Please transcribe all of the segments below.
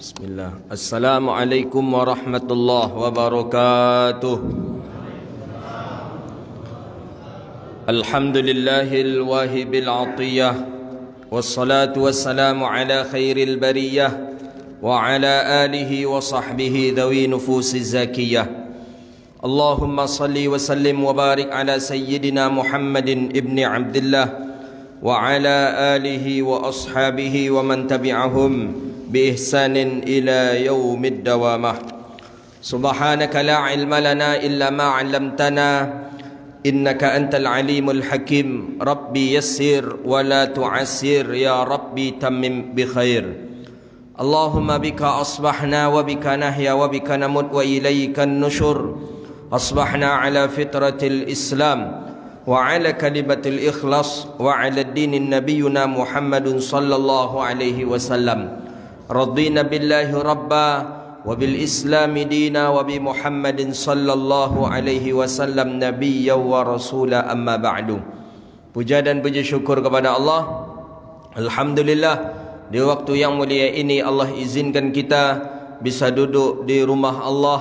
Bismillah. Assalamualaikum warahmatullahi wabarakatuh. Alhamdulillahil wahibil atiyah, wassalatu wassalamu ala khairil bariyah wa ala alihi wa sahbihi dhawi nufusi zakiyah. Allahumma salli wa sallim wa barik ala sayyidina Muhammadin ibni Abdillah wa ala alihi wa ashabihi wa man tabi'ahum بإحسان إلى يوم الدوامة. سبحانك لا علم لنا إلا ما علمتنا إنك أنت العليم الحكيم. ربي يسر ولا تعسر يا ربي تمم بخير. اللهم بك أصبحنا وبك نحيا وبك نموت وإليك النشور. أصبحنا على فطرة الإسلام وعلى كلمة الإخلاص وعلى الدين نبينا محمد صلى الله عليه وسلم. رضينا بالله ربا وبالإسلام دينا وبمحمد صلى الله عليه وسلم نبيا ورسولا أما بعد. Puja dan puji syukur kepada Allah. Alhamdulillah, di waktu yang mulia ini Allah izinkan kita bisa duduk di rumah Allah,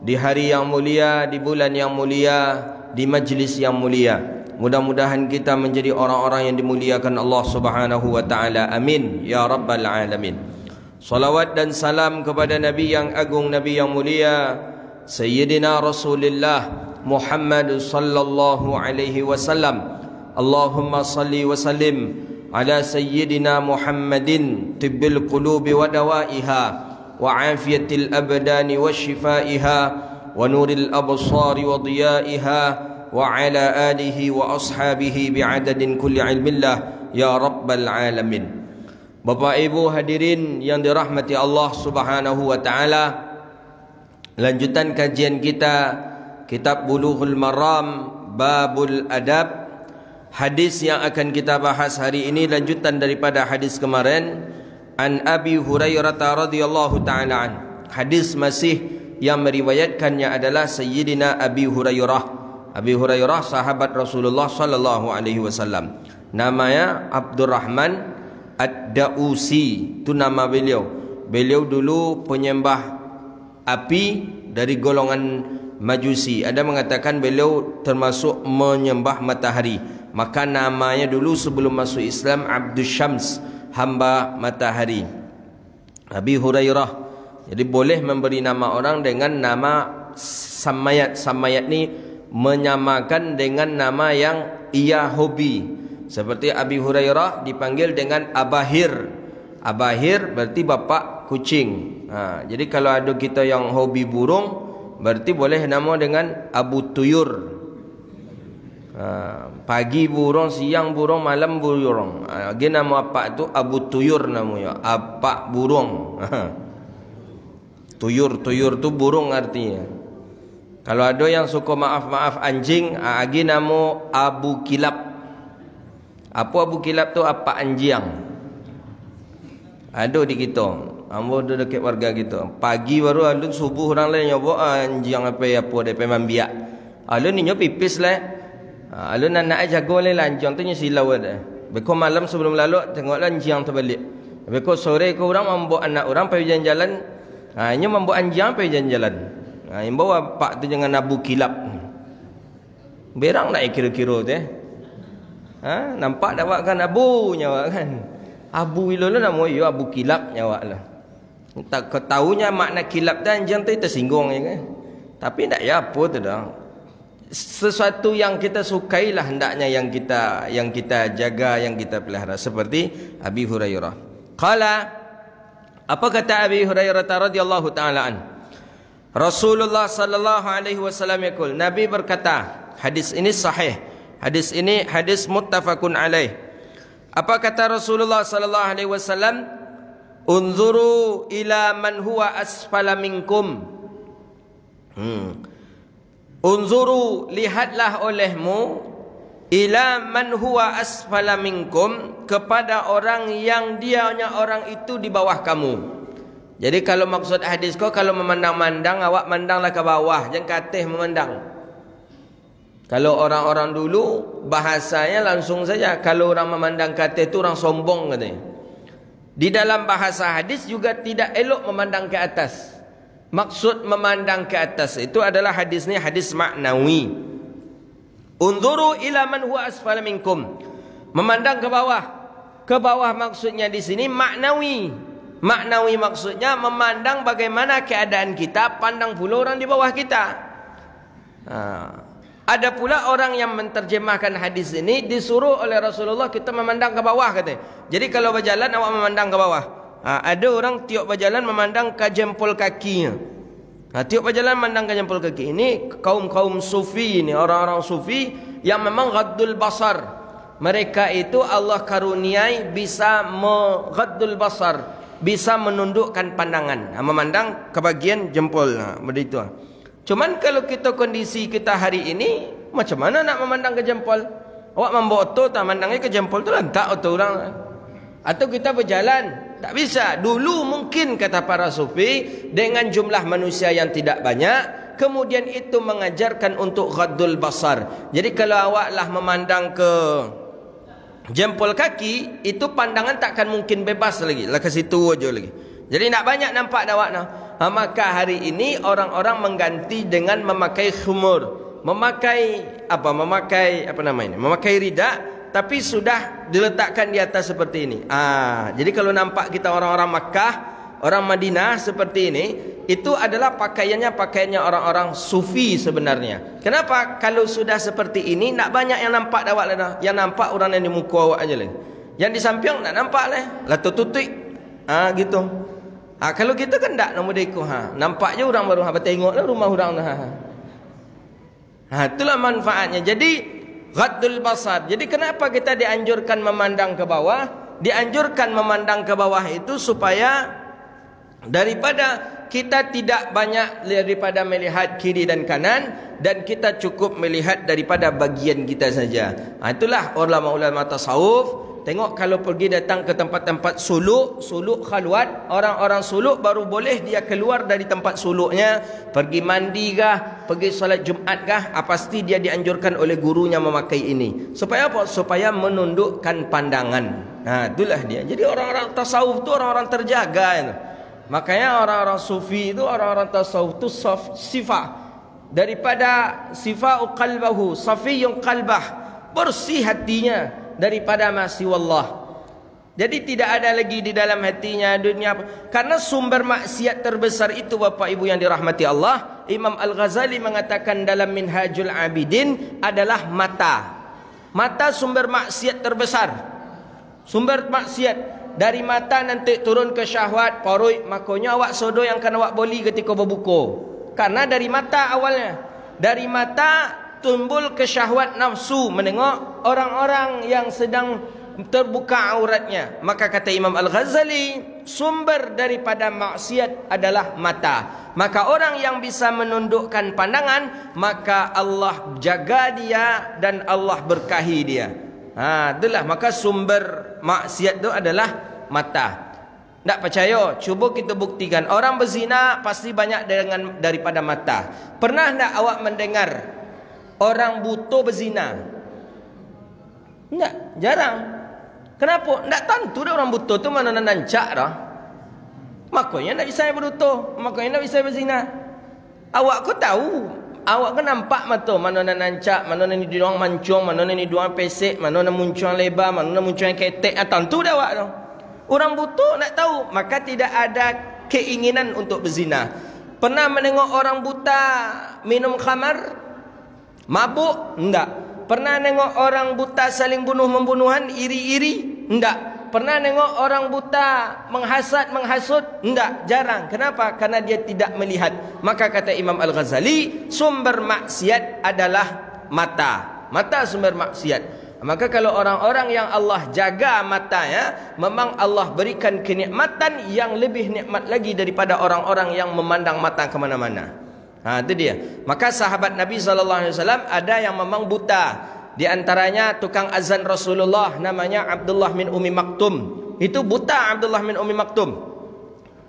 di hari yang mulia, di bulan yang mulia, di majlis yang mulia. Mudah-mudahan kita menjadi orang-orang yang dimuliakan Allah Subhanahu wa taala. Amin ya rabbal alamin. Salawat dan salam kepada Nabi yang agung, Nabi yang mulia, Sayyidina Rasulullah Muhammad sallallahu alaihi wasallam. Allahumma salli wa sallim ala Sayyidina Muhammadin tibbil qulubi wa dawaiha wa afiyatil abdani wa shifaiha wa nuril absari wa diyaiha wa ala alihi wa ashabihi bi'adadin kulli ilmillah ya rabbal alamin. Bapak Ibu hadirin yang dirahmati Allah Subhanahu wa taala, lanjutan kajian kita kitab Bulughul Maram Babul Adab. Hadis yang akan kita bahas hari ini lanjutan daripada hadis kemarin, an Abi Hurairah radhiyallahu taala an. Hadis masih yang meriwayatkannya adalah Sayyidina Abi Hurairah. Abi Hurairah sahabat Rasulullah sallallahu alaihi wasallam. Namanya Abdurrahman Ad-Dausi, itu nama beliau. Beliau dulu penyembah api dari golongan Majusi. Ada mengatakan beliau termasuk menyembah matahari. Maka namanya dulu sebelum masuk Islam Abdus Syams, hamba matahari. Abi Hurairah. Jadi boleh memberi nama orang dengan nama samayat. Samayat ni menyamakan dengan nama yang ia hobi. Seperti Abi Hurairah dipanggil dengan Abahir. Abahir berarti bapak kucing. Jadi kalau ada kita yang hobi burung, berarti boleh nama dengan Abu Tuyur. Pagi burung, siang burung, malam burung. Lagi nama apak tu Abu Tuyur namanya. Apak burung. Tuyur tu burung artinya. Kalau ada yang suka maaf-maaf anjing, lagi nama Abu Kilab. Apa Abu Kilab tu? Apa anjiang. Ada di kita. Ambo ada dekat warga kita. Pagi baru alun subuh orang lain nyoba anjiang apa depa mambiak. Alun ni pipis lah. Alun nak jaga le anjiang tu silau ada. Beko malam sebelum lalu tengoklah anjiang terbalik. Beko sore ko orang membawa anak orang pergi jalan-jalan. Nya membawa anjiang pergi jalan-jalan. Yang bawa pak tu jangan Abu Kilab. Berang nak kira-kira tu nampak dak kan Abu nyawa kan. Abu ilolo nama yo Abu Kilab nyawa lah. Tak ketahunya makna kilab dan anjing tu tersinggung ya kan. Tapi tak ya apa tu dah. Sesuatu yang kita sukailah hendaknya yang kita jaga, yang kita pelihara, seperti Abi Hurairah. Qala, apa kata Abi Hurairah radhiyallahu taala an? Rasulullah sallallahu alaihi wasallam yaqul, Nabi berkata, hadis ini sahih. Hadis ini hadis muttafaqun alaih. Apa kata Rasulullah sallallahu alaihi wasallam? Unzuru ila man huwa asfala minkum. Unzuru, lihatlah olehmu, ila man huwa asfala minkum, kepada orang yang dianya orang itu di bawah kamu. Jadi kalau maksud hadis kau, kalau memandang-mandang, awak mandanglah ke bawah, jangan ke atas memandang. Kalau orang-orang dulu bahasanya langsung saja, kalau orang memandang ke atas itu orang sombong katanya. Di dalam bahasa hadis juga tidak elok memandang ke atas. Maksud memandang ke atas itu adalah hadis ni hadis maknawi. Unzuru ila man huwa asfala minkum. Memandang ke bawah. Ke bawah maksudnya di sini maknawi. Maknawi maksudnya memandang bagaimana keadaan kita, pandang pula orang di bawah kita. Ada pula orang yang menterjemahkan hadis ini, disuruh oleh Rasulullah kita memandang ke bawah katanya. Jadi kalau berjalan awak memandang ke bawah. Ada orang tiap berjalan memandang ke jempol kakinya. Tiap berjalan memandang ke jempol kaki. Ini kaum-kaum sufi ini, orang-orang sufi yang memang ghaddul basar. Mereka itu Allah karuniai bisa ghaddul basar, bisa menundukkan pandangan, memandang ke bagian jempol. Begitu. Cuman kalau kita kondisi kita hari ini, macam mana nak memandang ke jempol? Awak membawa oto, tak mandangnya ke jempol tu lantak oto orang. Atau kita berjalan, tak bisa. Dulu mungkin kata para sufi, dengan jumlah manusia yang tidak banyak, kemudian itu mengajarkan untuk ghaddul basar. Jadi kalau awaklah memandang ke jempol kaki, itu pandangan takkan mungkin bebas lagi. Lah ke situ aja lagi. Jadi nak banyak nampak dah awak nah. Maka hari ini orang-orang mengganti dengan memakai khumur, memakai rida, tapi sudah diletakkan di atas seperti ini. Jadi kalau nampak kita orang-orang Makkah, orang Madinah seperti ini, itu adalah pakaiannya orang-orang sufi sebenarnya. Kenapa? Kalau sudah seperti ini, nak banyak yang nampak awak lah. Yang nampak orang yang di muka awak aja lah. Yang di samping nak nampak lah, tutup. Gitu. Kalau kita kan tak nombor deko, nampak je orang baru tengoklah rumah orang itulah manfaatnya. Jadi ghaddul basar. Jadi kenapa kita dianjurkan memandang ke bawah? Dianjurkan memandang ke bawah itu supaya daripada kita tidak banyak daripada melihat kiri dan kanan, dan kita cukup melihat daripada bagian kita saja. Itulah ulama-ulama tasawuf. Tengok kalau pergi datang ke tempat-tempat suluk khalwat, orang-orang suluk baru boleh dia keluar dari tempat suluknya, pergi mandi kah, pergi solat Jumat kah, pasti dia dianjurkan oleh gurunya memakai ini. Supaya apa? Supaya menundukkan pandangan. Itulah dia. Jadi orang-orang tasawuf itu orang-orang terjaga itu. Makanya orang-orang sufi itu, orang-orang tasawuf itu sifat daripada sifa'u qalbahu, safiyun qalbah, bersih hatinya daripada ma'siwallah. Jadi tidak ada lagi di dalam hatinya dunia. Karena sumber maksiat terbesar itu, Bapak Ibu yang dirahmati Allah, Imam Al-Ghazali mengatakan dalam Minhajul Abidin, adalah mata. Mata sumber maksiat terbesar. Sumber maksiat. Dari mata nanti turun ke syahwat, parut. Makanya awak sodo yang akan awak boli ketika berbuka. Karena dari mata awalnya. Dari mata timbul ke syahwat nafsu menengok orang-orang yang sedang terbuka auratnya. Maka kata Imam Al-Ghazali, sumber daripada maksiat adalah mata. Maka orang yang bisa menundukkan pandangan, maka Allah jaga dia dan Allah berkahi dia. Itulah maka sumber maksiat itu adalah mata. Tak percaya? Cuba kita buktikan. Orang berzina pasti banyak daripada mata. Pernah tak awak mendengar orang buta berzina? Tak, jarang. Kenapa? Tak tentu dah orang buta tu mana nancak dah. Makanya tak bisa berbuta, makanya tak bisa berzina. Awak kau tahu, awak kan nampak mata mana nancak, mana ni diorang mancung, mana ni diorang pesek, mana muncul lebar, mana muncul ketek. Tentu dah awak dah. Orang buta nak tahu, maka tidak ada keinginan untuk berzina. Pernah menengok orang buta minum khamar, mabuk? Enggak. Pernah nengok orang buta saling bunuh-membunuhan, iri-iri? Enggak. Pernah nengok orang buta menghasut? Enggak, jarang. Kenapa? Karena dia tidak melihat. Maka kata Imam Al-Ghazali, sumber maksiat adalah mata. Mata sumber maksiat. Maka kalau orang-orang yang Allah jaga matanya, memang Allah berikan kenikmatan yang lebih nikmat lagi daripada orang-orang yang memandang mata ke mana-mana. Itu dia. Maka sahabat Nabi SAW ada yang memang buta. Di antaranya tukang azan Rasulullah, namanya Abdullah bin Ummi Maktum. Itu buta Abdullah bin Ummi Maktum.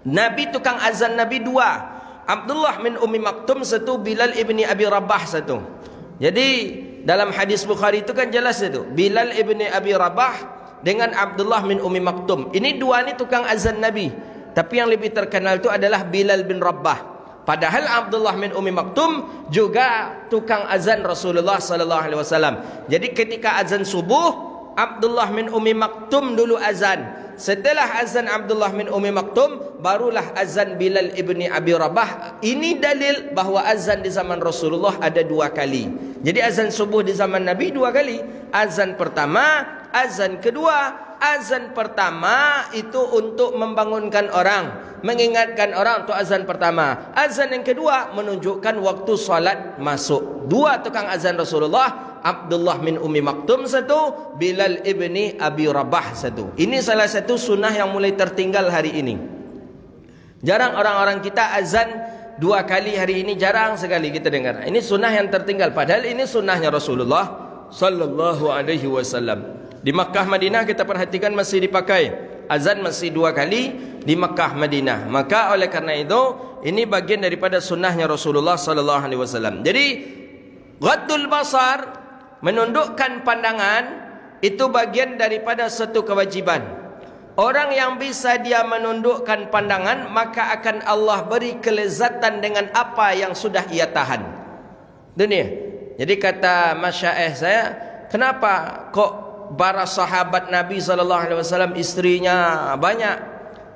Nabi tukang azan Nabi dua. Abdullah bin Ummi Maktum satu, Bilal ibni Abi Rabah satu. Jadi dalam hadis Bukhari itu kan jelas itu. Bilal ibni Abi Rabah dengan Abdullah bin Ummi Maktum. Ini dua ni tukang azan Nabi. Tapi yang lebih terkenal itu adalah Bilal bin Rabah. Padahal Abdullah bin Ummi Maktum juga tukang azan Rasulullah sallallahu alaihi wasallam. Jadi ketika azan subuh, Abdullah bin Ummi Maktum dulu azan. Setelah azan Abdullah bin Ummi Maktum, barulah azan Bilal ibni Abi Rabah. Ini dalil bahawa azan di zaman Rasulullah ada dua kali. Jadi azan subuh di zaman Nabi dua kali. Azan pertama, azan kedua. Azan pertama itu untuk membangunkan orang, mengingatkan orang, untuk azan pertama. Azan yang kedua menunjukkan waktu salat masuk. Dua tukang azan Rasulullah, Abdullah bin Ummi Maktum satu, Bilal ibni Abi Rabah satu. Ini salah satu sunnah yang mulai tertinggal hari ini. Jarang orang-orang kita azan dua kali hari ini, jarang sekali kita dengar. Ini sunnah yang tertinggal, padahal ini sunnahnya Rasulullah sallallahu alaihi wasallam. Di Makkah Madinah kita perhatikan masih dipakai. Azan masih dua kali di Makkah Madinah. Maka oleh karena itu, ini bagian daripada sunnahnya Rasulullah sallallahu alaihi wasallam. Jadi ghaddul basar, menundukkan pandangan, itu bagian daripada satu kewajiban. Orang yang bisa dia menundukkan pandangan, maka akan Allah beri kelezatan dengan apa yang sudah ia tahan. Dunia. Jadi kata masyaikh saya, kenapa kok para sahabat Nabi SAW istrinya banyak?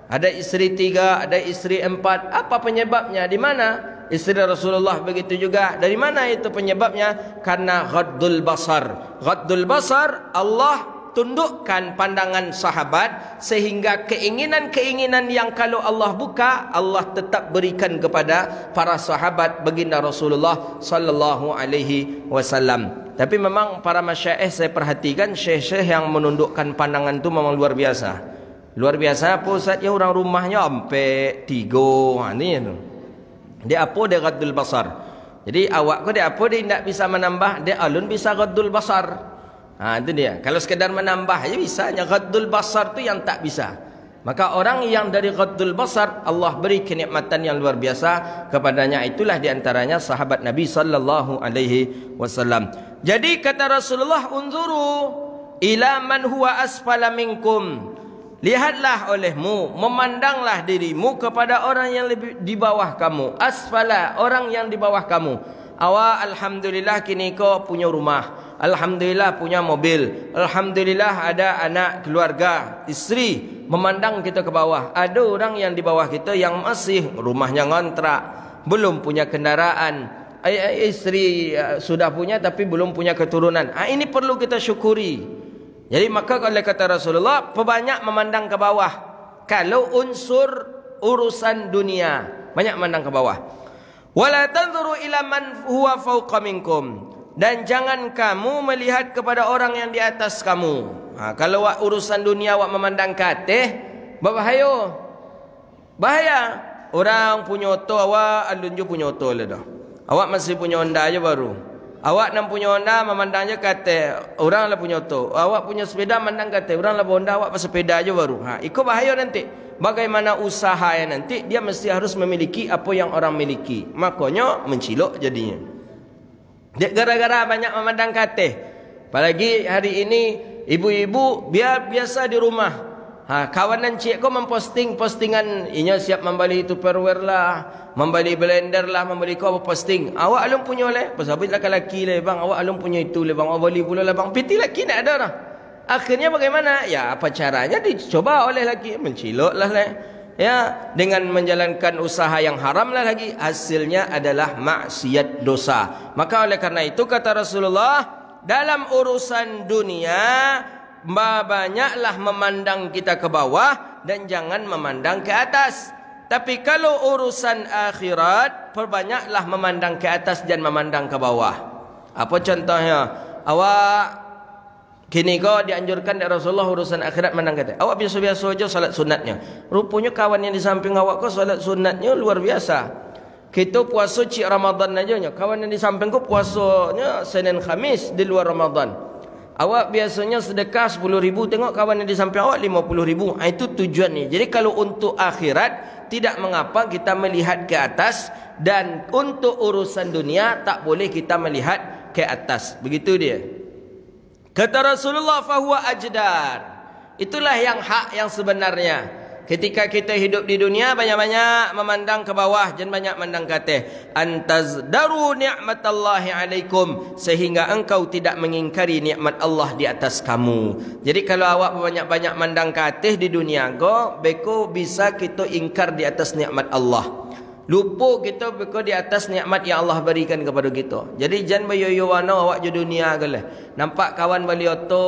Ada istri 3, ada istri 4. Apa penyebabnya? Di mana? Istri Rasulullah begitu juga. Dari mana itu penyebabnya? Karena ghaddul basar. Ghaddul basar, Allah tundukkan pandangan sahabat sehingga keinginan-keinginan yang kalau Allah buka, Allah tetap berikan kepada para sahabat baginda Rasulullah sallallahu alaihi wasallam. Tapi memang para masyaikh saya perhatikan, syekh-syekh yang menundukkan pandangan itu memang luar biasa. Luar biasa apa Ustaz? Ya orang rumahnya sampai 3. Ni tu. Dia apa dia ghaddul basar. Jadi awak ko dia apa dia tidak bisa menambah, dia alun bisa ghaddul basar. Itu dia. Kalau sekedar menambah aja bisa, hanya ghaddul basar tu yang tak bisa. Maka orang yang dari ghaddul basar, Allah beri kenikmatan yang luar biasa kepadanya. Itulah diantaranya sahabat Nabi sallallahu alaihi wasallam. Jadi kata Rasulullah, unzuru ila man huwa asfala minkum. Lihatlah olehmu, memandanglah dirimu kepada orang yang lebih di bawah kamu. Asfala, orang yang di bawah kamu. Awak alhamdulillah kini kau punya rumah, alhamdulillah punya mobil, alhamdulillah ada anak, keluarga, isteri. Memandang kita ke bawah. Ada orang yang di bawah kita yang masih rumahnya ngontrak, belum punya kendaraan, isteri sudah punya tapi belum punya keturunan. Ini perlu kita syukuri. Jadi maka kalau kata Rasulullah, perbanyak memandang ke bawah. Kalau unsur urusan dunia, banyak memandang ke bawah. Wala tanzuru ila man huwa fawqa minkum. Dan jangan kamu melihat kepada orang yang di atas kamu. Kalau urusan dunia awak memandang ke atas, berbahaya. Bahaya. Orang punya oto, awak alun je punya oto lah dah. Awak masih punya Honda aja baru. Awak nak punya Honda memandangnya ke atas, orang lah punya oto. Awak punya sepeda memandang ke atas, orang lah Honda, awak sepeda aja baru. Ikut bahaya nanti. Bagaimana usaha yang nanti, dia mesti harus memiliki apa yang orang miliki. Makanya mencilok jadinya. Dia gara-gara banyak memandang ke atas. Apalagi hari ini ibu-ibu biar biasa di rumah. Kawanan cik kau memposting postingan, inya siap membeli tupperware lah, membeli blender lah, membeli kau posting. Awak alun punya le, pasal laki-laki le bang, awak alun punya itu le bang, awak beli pula le bang. Piti laki nak ada lah. Akhirnya bagaimana? Ya apa caranya dicoba oleh laki, mencilok lah le. Ya, dengan menjalankan usaha yang haram lah lagi, hasilnya adalah maksiat dosa. Maka oleh karena itu kata Rasulullah, dalam urusan dunia banyaklah memandang kita ke bawah dan jangan memandang ke atas. Tapi kalau urusan akhirat, perbanyaklah memandang ke atas dan memandang ke bawah. Apa contohnya? Awak kini kau dianjurkan dari Rasulullah urusan akhirat mandang ke atas. Awak biasa-biasa aja salat sunatnya. Rupanya kawan yang di samping awak kau salat sunatnya luar biasa. Kita puasa cik Ramadan aja nya. Kawan yang di samping kau puasanya Senin Khamis di luar Ramadan. Awak biasanya sedekah 10.000, tengok kawan yang di samping awak 50.000. Itu tujuan ni. Jadi kalau untuk akhirat, tidak mengapa kita melihat ke atas. Dan untuk urusan dunia, tak boleh kita melihat ke atas. Begitu dia. Kata Rasulullah, fahuwa ajdar. Itulah yang hak yang sebenarnya. Ketika kita hidup di dunia, banyak-banyak memandang ke bawah, jangan banyak memandang ke atas. Antazdaru ni'matallahi alaikum, sehingga engkau tidak mengingkari nikmat Allah di atas kamu. Jadi kalau awak banyak-banyak mandang ke atas di dunia, beko bisa kita ingkar di atas nikmat Allah. Lupa kita beko di atas nikmat yang Allah berikan kepada kita. Jadi jangan bayoyowana awak di dunia galah. Nampak kawan beliau tu,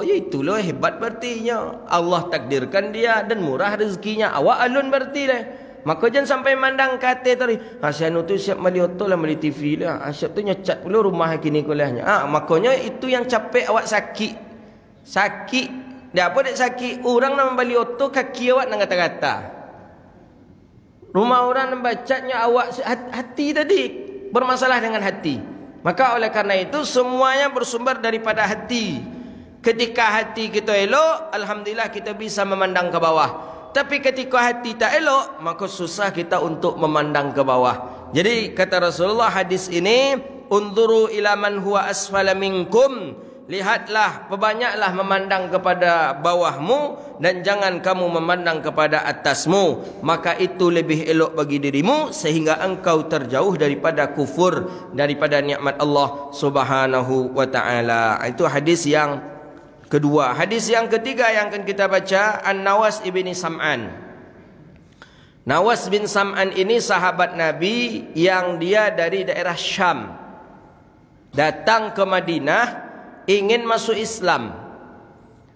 ya itulah hebat berartinya. Allah takdirkan dia dan murah rezekinya. Awak alun berarti lah. Maka jangan sampai mandang kata tadi. Asyanu tu siap beliau tu lah beli TV lah. Asyap tu nyecat pula rumah kini kulahnya. Makanya itu yang capek awak sakit. Sakit. Dia apa dia sakit? Orang nama beliau tu kaki awak nak kata-kata. Rumah orang membacanya awak hati tadi bermasalah dengan hati. Maka oleh karena itu semuanya bersumber daripada hati. Ketika hati kita elok, alhamdulillah kita bisa memandang ke bawah. Tapi ketika hati tak elok, maka susah kita untuk memandang ke bawah. Jadi kata Rasulullah hadis ini, "Unzuru ila man huwa asfala minkum." Lihatlah, perbanyaklah memandang kepada bawahmu dan jangan kamu memandang kepada atasmu. Maka itu lebih elok bagi dirimu sehingga engkau terjauh daripada kufur, daripada nikmat Allah Subhanahu wa taala. Itu hadis yang kedua. Hadis yang ketiga yang akan kita baca, An-Nawas ibni Sam'an. Nawas bin Sam'an ini sahabat Nabi yang dia dari daerah Syam, datang ke Madinah ingin masuk Islam.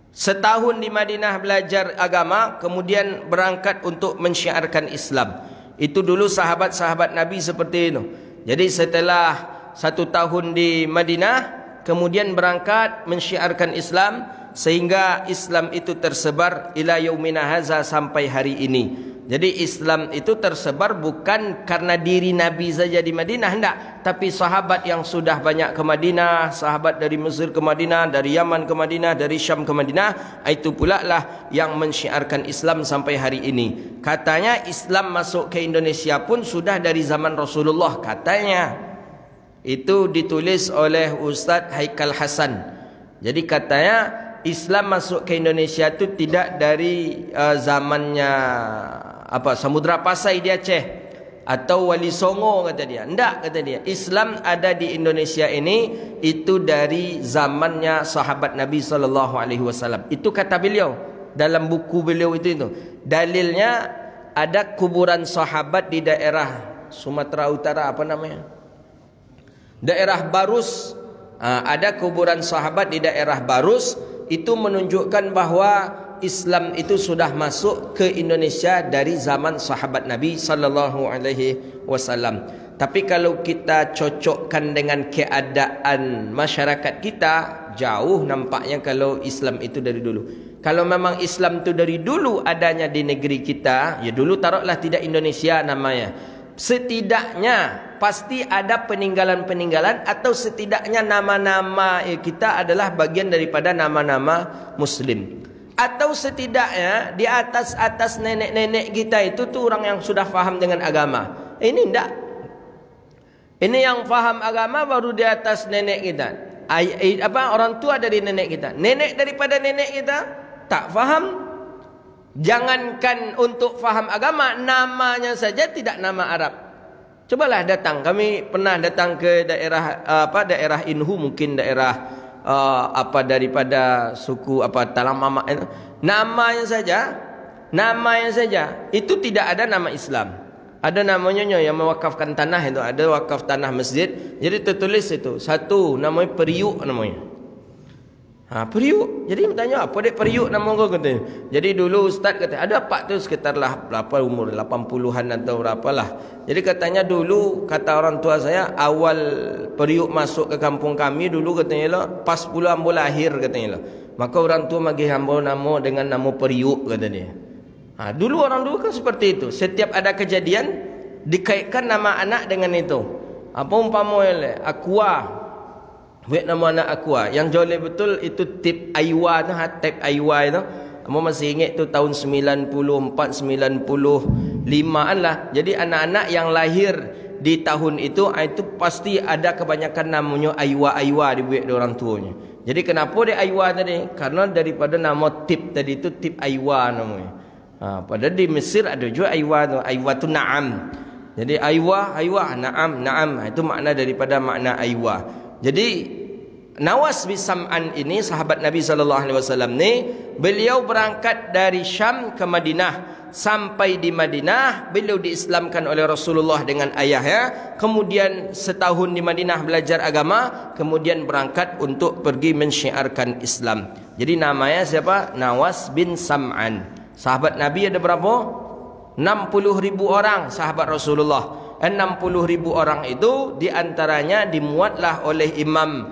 Setahun di Madinah belajar agama, kemudian berangkat untuk mensyiarkan Islam. Itu dulu sahabat-sahabat Nabi seperti itu. Jadi setelah 1 tahun di Madinah, kemudian berangkat mensyiarkan Islam, sehingga Islam itu tersebar ila yaumina haza, sampai hari ini. Jadi Islam itu tersebar bukan karena diri Nabi saja di Madinah, tidak. Tapi sahabat yang sudah banyak ke Madinah, sahabat dari Mesir ke Madinah, dari Yaman ke Madinah, dari Syam ke Madinah, itu pula lah yang mensyiarkan Islam sampai hari ini. Katanya Islam masuk ke Indonesia pun sudah dari zaman Rasulullah, katanya. Itu ditulis oleh Ustaz Haikal Hasan. Jadi katanya Islam masuk ke Indonesia itu tidak dari zamannya Samudra Pasai di Aceh atau Wali Songo, kata dia. Tidak, kata dia. Islam ada di Indonesia ini itu dari zamannya sahabat Nabi SAW. Itu kata beliau dalam buku beliau itu. Dalilnya ada kuburan sahabat di daerah Sumatera Utara, apa namanya? Daerah Barus. Ada kuburan sahabat di daerah Barus. Itu menunjukkan bahwa Islam itu sudah masuk ke Indonesia dari zaman sahabat Nabi SAW. Tapi kalau kita cocokkan dengan keadaan masyarakat kita, jauh nampaknya kalau Islam itu dari dulu. Kalau memang Islam itu dari dulu adanya di negeri kita, ya dulu taruhlah tidak Indonesia namanya, setidaknya pasti ada peninggalan-peninggalan, atau setidaknya nama-nama kita adalah bagian daripada nama-nama Muslim. Atau setidaknya di atas nenek-nenek kita itu tuh orang yang sudah faham dengan agama. Ini enggak. Ini yang faham agama baru di atas nenek kita. Orang tua dari nenek kita. Nenek daripada nenek kita tak faham. Jangankan untuk faham agama, namanya saja tidak nama Arab. Cobalah datang. Kami pernah datang ke daerah daerah Inhu, mungkin daerah daripada suku Talang Mamak itu. Namanya saja itu tidak ada nama Islam. Ada namanya yang mewakafkan tanah itu, ada wakaf tanah masjid. Jadi tertulis itu satu namanya Periuk namanya. Periuk. Jadi bertanya apa dek Periuk nama kau, katanya. Jadi dulu ustaz kata ada pak tu sekitarlah berapa umur 80-an atau berapalah. Jadi katanya dulu kata orang tua saya awal Periuk masuk ke kampung kami dulu katanya lah pas pula ambo lahir katanya lah. Maka orang tua bagi ambo nama dengan nama Periuk kata dia. Dulu orang dulu kan seperti itu. Setiap ada kejadian dikaitkan nama anak dengan itu. Apa umpamanya Aqua. Buat nama anak Aqua. Yang joleh betul itu Tip Aiwa tu, Tip Aiwa itu. Kamu masih ingat tu tahun 94, 95-an lah. Jadi anak-anak yang lahir di tahun itu pasti ada kebanyakan namanya Aiwa dibuat oleh orang tuanya. Jadi kenapa dia Aywa tadi? Karena daripada nama tip tadi itu tip Aywa namanya. Padahal di Mesir ada juga Aywa tu. Aywa tu na'am. Jadi Aywa, na'am, na'am. Itu makna daripada makna Aywa. Jadi Nawas bin Sam'an ini sahabat Nabi SAW ni, beliau berangkat dari Syam ke Madinah. Sampai di Madinah, beliau diislamkan oleh Rasulullah dengan ayahnya. Kemudian setahun di Madinah belajar agama. Kemudian berangkat untuk pergi mensyiarkan Islam. Jadi namanya siapa? Nawas bin Sam'an. Sahabat Nabi ada berapa? 60.000 orang sahabat Rasulullah. 60.000 orang itu diantaranya dimuatlah oleh Imam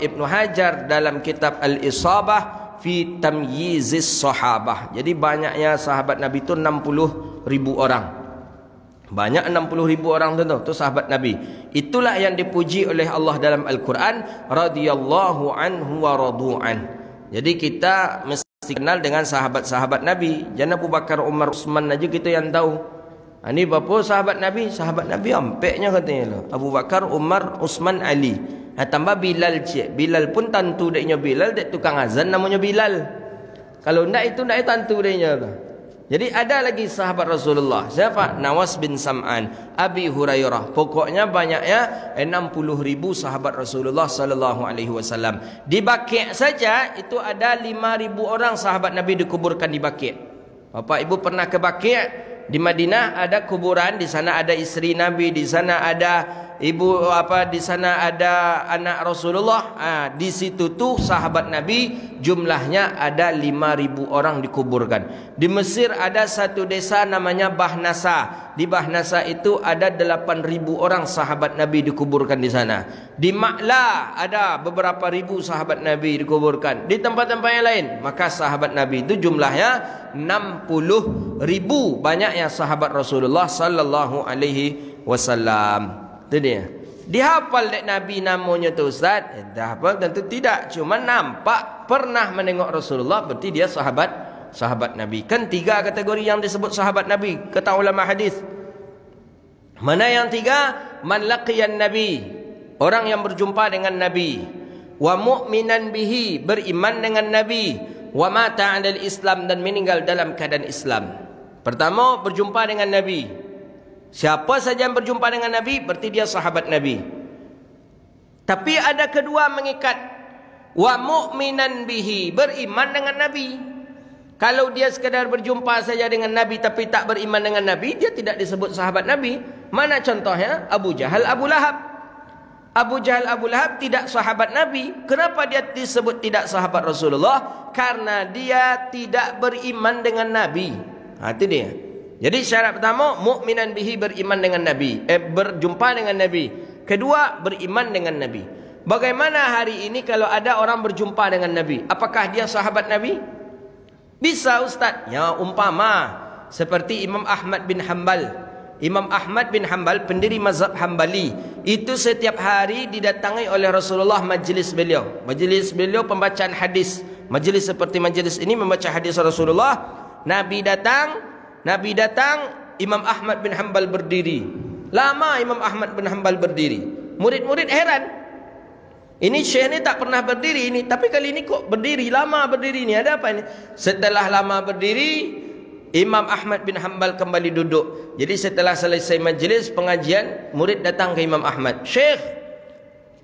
Ibn Hajar dalam kitab Al-Isabah fi Tamyizis Sahabah. Jadi banyaknya sahabat Nabi itu 60.000 orang. Banyak 60.000 orang tu sahabat Nabi. Itulah yang dipuji oleh Allah dalam Al-Quran, radhiyallahu anhu wa radu'an. Jadi kita mesti kenal dengan sahabat-sahabat Nabi. Jangan Abu Bakar, Umar, Utsman aja kita yang tahu. Ini berapa sahabat Nabi? Sahabat Nabi ampeknya katanya. Abu Bakar, Umar, Utsman, Ali. Tambah Bilal cik. Bilal pun tantu deknya Bilal, dek tukang azan namanya Bilal. Kalau ndak itu ndak tantu deknya. Jadi ada lagi sahabat Rasulullah. Siapa? Nawas bin Sam'an, Abi Hurairah. Pokoknya banyaknya 60.000 sahabat Rasulullah sallallahu alaihi wasallam. Di Baqi' saja itu ada 5.000 orang sahabat Nabi dikuburkan di Baqi'. Bapak Ibu pernah ke Baqi'? Di Madinah ada kuburan, di sana ada istri Nabi, di sana ada di sana ada anak Rasulullah. Di situ tuh sahabat Nabi jumlahnya ada 5.000 orang dikuburkan. Di Mesir ada satu desa namanya Bahnasa. Di Bahnasa itu ada 8.000 orang sahabat Nabi dikuburkan di sana. Di Ma'la ada beberapa ribu sahabat Nabi dikuburkan. Di tempat-tempat yang lain, maka sahabat Nabi itu jumlahnya 60.000. Banyaknya sahabat Rasulullah sallallahu alaihi wasallam. Itu dia. Dihafal dek Nabi namanya tu Ustaz? Dah hafal tentu tidak. Cuma nampak pernah menengok Rasulullah, berarti dia sahabat Nabi. Kan 3 kategori yang disebut sahabat Nabi, kata ulama hadis. Mana yang 3? Man laqiyan Nabi, orang yang berjumpa dengan Nabi. Wa mu'minan bihi, beriman dengan Nabi. Wa mata 'alal Islam, dan meninggal dalam keadaan Islam. Pertama, berjumpa dengan Nabi. Siapa saja yang berjumpa dengan Nabi, berarti dia sahabat Nabi. Tapi ada kedua mengikat. Wa mu'minan bihi, beriman dengan Nabi. Kalau dia sekadar berjumpa saja dengan Nabi tapi tak beriman dengan Nabi, dia tidak disebut sahabat Nabi. Mana contohnya? Abu Jahal, Abu Lahab. Abu Jahal, Abu Lahab tidak sahabat Nabi. Kenapa dia disebut tidak sahabat Rasulullah? Karena dia tidak beriman dengan Nabi. Itu dia. Jadi syarat pertama, mukminan bihi, beriman dengan Nabi, berjumpa dengan Nabi. Kedua, beriman dengan Nabi. Bagaimana hari ini kalau ada orang berjumpa dengan Nabi? Apakah dia sahabat Nabi? Bisa Ustaz. Ya, umpama seperti Imam Ahmad bin Hanbal. Imam Ahmad bin Hanbal, pendiri mazhab Hanbali, itu setiap hari didatangi oleh Rasulullah majlis beliau. Majlis beliau pembacaan hadis. Majlis seperti majlis ini membaca hadis Rasulullah. Nabi datang, Imam Ahmad bin Hanbal berdiri. Lama Imam Ahmad bin Hanbal berdiri. Murid-murid heran. Ini syekh ni tak pernah berdiri ini, tapi kali ini kok berdiri, lama berdiri ni, ada apa ini? Setelah lama berdiri, Imam Ahmad bin Hanbal kembali duduk. Jadi setelah selesai majlis pengajian, murid datang ke Imam Ahmad. Syekh,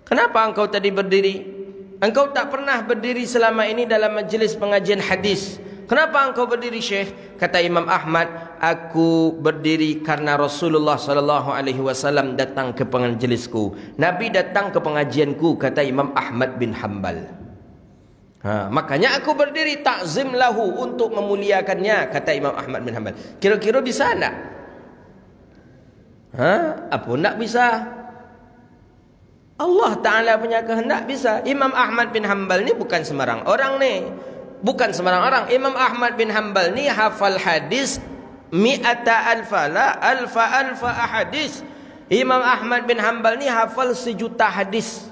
kenapa engkau tadi berdiri? Engkau tak pernah berdiri selama ini dalam majlis pengajian hadis. Kenapa engkau berdiri Syekh? Kata Imam Ahmad, aku berdiri karena Rasulullah SAW datang ke majlisku. Nabi datang ke pengajianku, kata Imam Ahmad bin Hanbal. Makanya aku berdiri takzim lahu, untuk memuliakannya, kata Imam Ahmad bin Hanbal. Kira-kira bisa tak? Apa tak bisa? Allah Ta'ala punya kehendak bisa. Imam Ahmad bin Hanbal ni bukan sembarang orang ni. Bukan sembarang orang. Imam Ahmad bin Hanbal ni hafal hadis mi'ata alfa, la alfa ahadis. Imam Ahmad bin Hanbal ni hafal 1.000.000 hadis.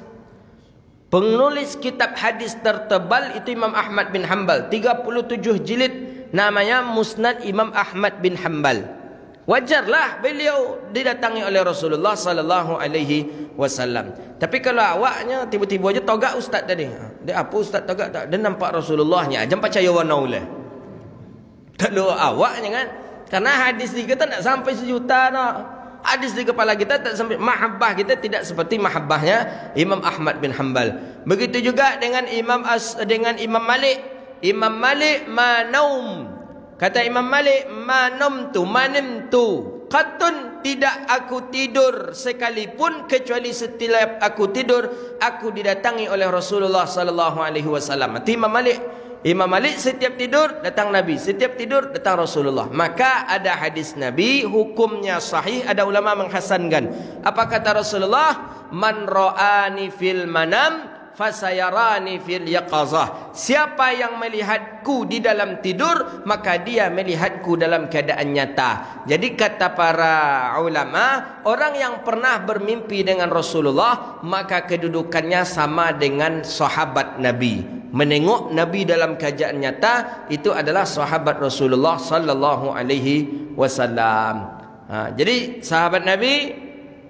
Penulis kitab hadis tertebal itu Imam Ahmad bin Hanbal, 37 jilid, namanya Musnad Imam Ahmad bin Hanbal. Wajarlah beliau didatangi oleh Rasulullah sallallahu alaihi wasallam. Tapi kalau awaknya tiba-tiba aja togak ustaz tadi. Dia apa ustaz togak tak? Dia nampak Rasulullahnya. Jangan percaya wanauleh. Kalau awaknya kan, karena hadis di kita tak sampai sejuta nak. Hadis di kepala kita tak sampai, mahabbah kita tidak seperti mahabbahnya Imam Ahmad bin Hanbal. Begitu juga dengan Imam Malik. Imam Malik manaum. Kata Imam Malik, manimtu qatun, tidak aku tidur sekalipun kecuali setiap aku tidur aku didatangi oleh Rasulullah sallallahu alaihi wasallam. Imam Malik setiap tidur datang Nabi, setiap tidur datang Rasulullah. Maka ada hadis Nabi, hukumnya sahih, ada ulama menghasankan. Apa kata Rasulullah? Man ra'ani fil manam fasayarani fil yaqazah. Siapa yang melihatku di dalam tidur, maka dia melihatku dalam keadaan nyata. Jadi kata para ulama, orang yang pernah bermimpi dengan Rasulullah, maka kedudukannya sama dengan sahabat Nabi. Menengok Nabi dalam keadaan nyata, itu adalah sahabat Rasulullah sallallahu alaihi wasallam. Jadi sahabat Nabi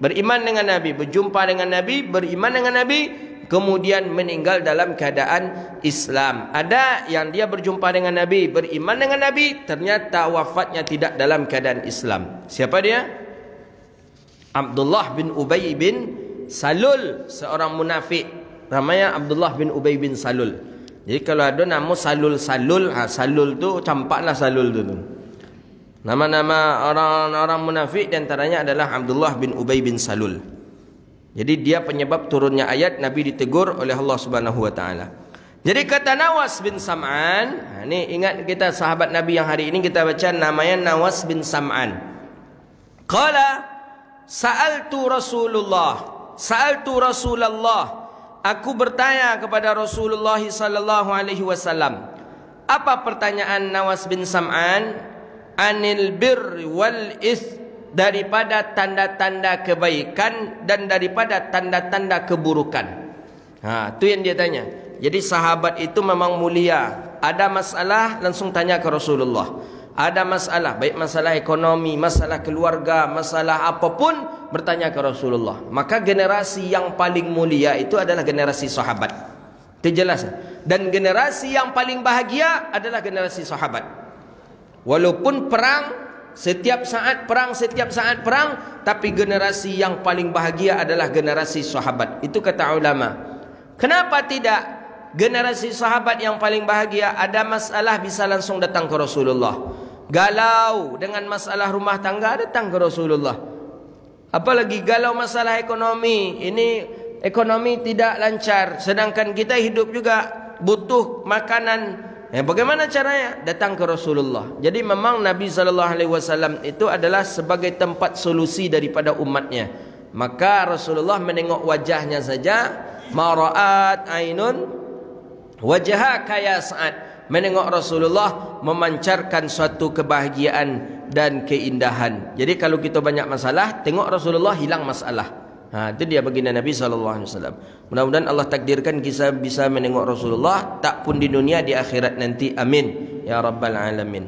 beriman dengan Nabi, berjumpa dengan Nabi, beriman dengan Nabi, kemudian meninggal dalam keadaan Islam. Ada yang dia berjumpa dengan Nabi, beriman dengan Nabi, ternyata wafatnya tidak dalam keadaan Islam. Siapa dia? Abdullah bin Ubay bin Salul, seorang munafik. Namanya Abdullah bin Ubay bin Salul. Jadi kalau ada nama Salul, Salul tu campaklah Salul tu. Nama-nama orang-orang munafik di antaranya adalah Abdullah bin Ubay bin Salul. Jadi dia penyebab turunnya ayat, Nabi ditegur oleh Allah Subhanahu wa taala. Jadi kata Nawas bin Sam'an, ini ingat kita sahabat Nabi yang hari ini kita baca namanya Nawas bin Sam'an. Qala sa'altu Rasulullah. Aku bertanya kepada Rasulullah sallallahu alaihi wasallam. Apa pertanyaan Nawas bin Sam'an? Anil birri wal its, daripada tanda-tanda kebaikan dan daripada tanda-tanda keburukan. Itu yang dia tanya. Jadi sahabat itu memang mulia. Ada masalah langsung tanya ke Rasulullah. Ada masalah, baik masalah ekonomi, masalah keluarga, masalah apapun, bertanya ke Rasulullah. Maka generasi yang paling mulia itu adalah generasi sahabat. Itu jelas. Dan generasi yang paling bahagia adalah generasi sahabat. Walaupun setiap saat perang, tapi generasi yang paling bahagia adalah generasi sahabat. Itu kata ulama. Kenapa tidak generasi sahabat yang paling bahagia? Ada masalah bisa langsung datang ke Rasulullah. Galau dengan masalah rumah tangga, datang ke Rasulullah. Apalagi galau masalah ekonomi. Ini ekonomi tidak lancar, sedangkan kita hidup juga butuh makanan. Bagaimana caranya? Datang ke Rasulullah. Jadi memang Nabi SAW itu adalah sebagai tempat solusi daripada umatnya. Maka Rasulullah menengok wajahnya saja. Mara'at ainun wajahaka ya Sa'ad. Menengok Rasulullah memancarkan suatu kebahagiaan dan keindahan. Jadi kalau kita banyak masalah, tengok Rasulullah, hilang masalah. Itu dia baginda Nabi SAW. Mudah-mudahan Allah takdirkan kita bisa menengok Rasulullah, tak pun di dunia, di akhirat nanti. Amin ya rabbal alamin.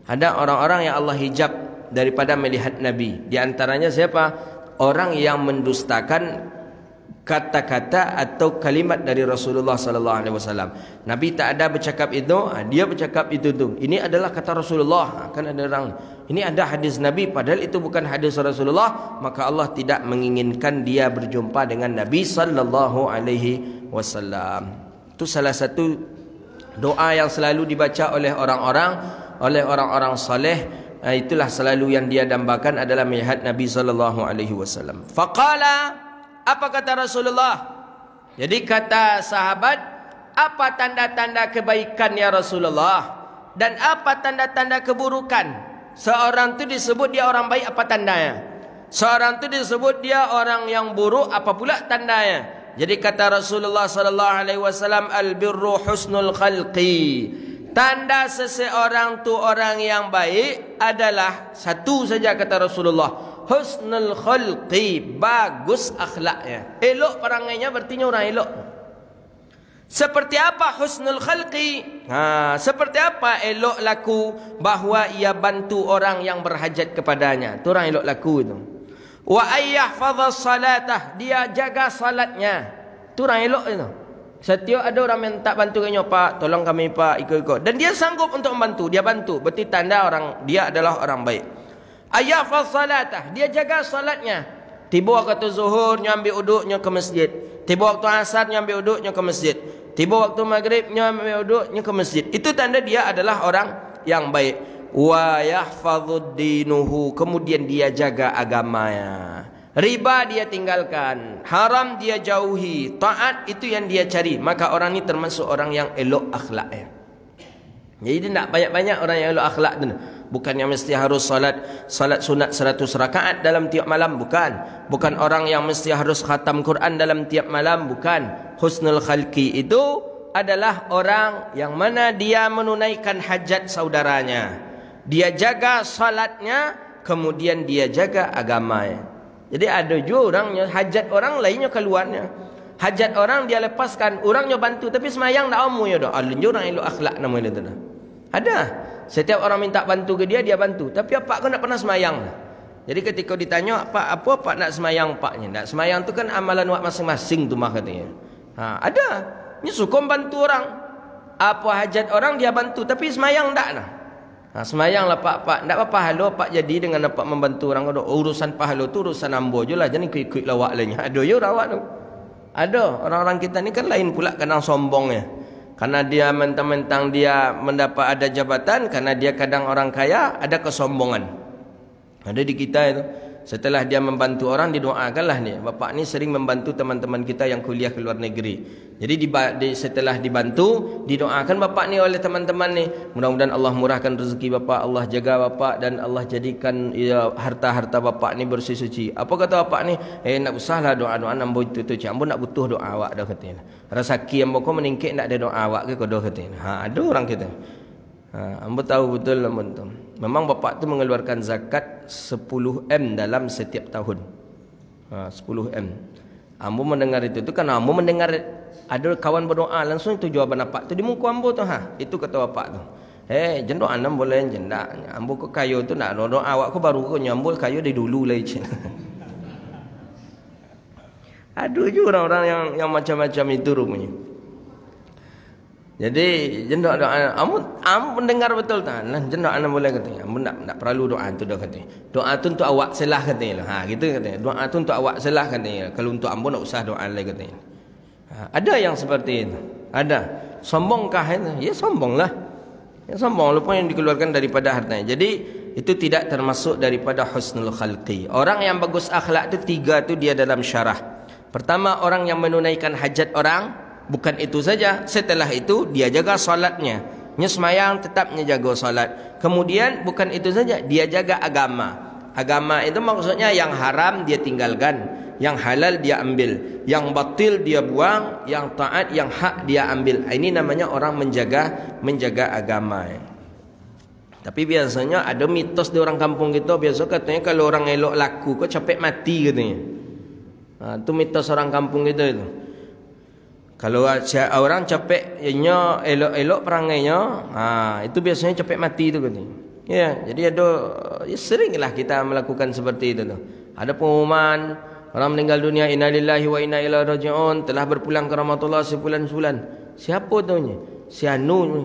Ada orang-orang yang Allah hijab daripada melihat Nabi. Di antaranya siapa? Orang yang mendustakan kata-kata atau kalimat dari Rasulullah SAW. Nabi tak ada bercakap itu, dia bercakap itu tu. Ini adalah kata Rasulullah. Kan ada orang, ini ada hadis Nabi, padahal itu bukan hadis Rasulullah. Maka Allah tidak menginginkan dia berjumpa dengan Nabi SAW. Itu salah satu doa yang selalu dibaca oleh orang-orang saleh. Itulah selalu yang dia dambakan adalah melihat Nabi SAW. Faqala, apa kata Rasulullah? Jadi kata sahabat, apa tanda-tanda kebaikan ya Rasulullah? Dan apa tanda-tanda keburukan? Seorang itu disebut dia orang baik, apa tandanya? Seorang itu disebut dia orang yang buruk, apa pula tandanya? Jadi kata Rasulullah SAW, al-birru husnul khalqi. Tanda seseorang tu orang yang baik adalah satu saja kata Rasulullah, husnul khalqi, bagus akhlaknya, elok perangainya, berarti orang elok. Seperti apa husnul khalqi? Seperti apa elok laku bahawa ia bantu orang yang berhajat kepadanya. Itu orang elok laku itu. Wa ayyahfadhas salatah, dia jaga salatnya. Itu orang elok itu. Setiap ada orang yang tak bantu kanya, Pak, tolong kami Pak, ikut-ikut. Dan dia sanggup untuk membantu, dia bantu. Berarti tanda orang dia adalah orang baik. Ayyahfadhas salatah, dia jaga salatnya. Tiba waktu zuhur, nyambil uduknya ke masjid. Tiba waktu asar, nyambil uduknya ke masjid. Tiba waktu maghrib, nyambil uduknya ke masjid. Itu tanda dia adalah orang yang baik. Wa yahfadhud dinuhu, kemudian dia jaga agamanya. Riba dia tinggalkan, haram dia jauhi, taat itu yang dia cari. Maka orang ini termasuk orang yang elok akhlaknya. Jadi tidak banyak-banyak orang yang elok akhlak tu. Bukan yang mesti harus salat sunat 100 rakaat dalam tiap malam, bukan. Bukan orang yang mesti harus khatam Quran dalam tiap malam, bukan. Husnul khalqi itu adalah orang yang mana dia menunaikan hajat saudaranya. Dia jaga salatnya, kemudian dia jaga agamanya. Jadi ada juga orangnya hajat orang lainnya keluarnya. Hajat orang dia lepaskan, orangnya bantu tapi semayang tak amu ya dah. Alun orang elok akhlak nama dia tu dah. Ada. Setiap orang minta bantu ke dia bantu. Tapi apa kau nak pernah semayang? Jadi ketika ditanya apa nak semayang paknya? Nak semayang tu kan amalan wak masing-masing tu mah katanya. Ada. Ni suka bantu orang. Apa hajat orang dia bantu tapi semayang tak nah. Semayanglah pak, tak apa pahala pak jadi dengan dapat membantu orang. Urusan pahala tu urusan ambo je lah, jangan ikut-ikut lawak lainnya. Ada je rawak tu. Ada orang-orang kita ni kan lain pula kadang sombongnya. Karena dia mentang-mentang dia mendapat ada jabatan, karena dia kadang orang kaya, ada kesombongan. Ada di kita itu. Setelah dia membantu orang, didoakanlah ni. Bapak ni sering membantu teman-teman kita yang kuliah ke luar negeri. Jadi setelah dibantu, didoakan bapak ni oleh teman-teman ni. Mudah-mudahan Allah murahkan rezeki bapak, Allah jaga bapak dan Allah jadikan harta-harta bapak ni bersih suci. Apa kata bapak ni? Nak usahlah doa-doa ambo itu tu. Ambo nak butuh doa awak dah katanya. Rezeki ambo ko meningkit nak ada doa awak ke kodoh katanya. Ada orang kita. Ambo tahu betul ambo tu. Memang bapak tu mengeluarkan zakat 10M dalam setiap tahun. 10M. Ambo mendengar itu kan ambo mendengar ada kawan berdoa langsung itu jawaban bapak tu di muka ambo tu. Itu kata bapak tu. Jangan doa nam boleh jendak. Ambo ko kayu tu nak doa awak ko baru ko nyambul kayu dari dulu lah je. Ada juga orang-orang yang macam-macam itu rupanya. Jadi jendak doa am mendengar betul tak? Nah, jendak ana boleh katanya. Am nak perlu doa tu dah katanya. Doa tu untuk awak selah katanya. Gitu katanya. Doa tu untuk awak selah katanya. Kalau untuk ambo nak usah doa lagi katanya. Ada yang seperti itu. Ada. Sombongkah itu? Ya sombonglah. Ya sombong lupa yang dikeluarkan daripada hartanya. Jadi itu tidak termasuk daripada husnul khalqi. Orang yang bagus akhlak itu 3 tu dia dalam syarah. Pertama, orang yang menunaikan hajat orang. Bukan itu saja, setelah itu dia jaga salatnya. Semayang tetapnya jaga salat. Kemudian bukan itu saja, dia jaga agama. Agama itu maksudnya yang haram dia tinggalkan, yang halal dia ambil, yang batil dia buang, yang taat, yang hak dia ambil. Ini namanya orang menjaga agama. Tapi biasanya ada mitos di orang kampung kita, biasa katanya kalau orang elok laku kok capek mati katanya. Itu mitos orang kampung kita itu. Kalau orang capeknya elok-elok perangainya, itu biasanya capek mati itu katanya. Ya, jadi ada seringlah kita melakukan seperti itu tu. Ada pengumuman orang meninggal dunia, innalillahi wa inna ilaihi rajiun, telah berpulang ke rahmatullah sebulan-bulan. Siapa tunya? Si anu.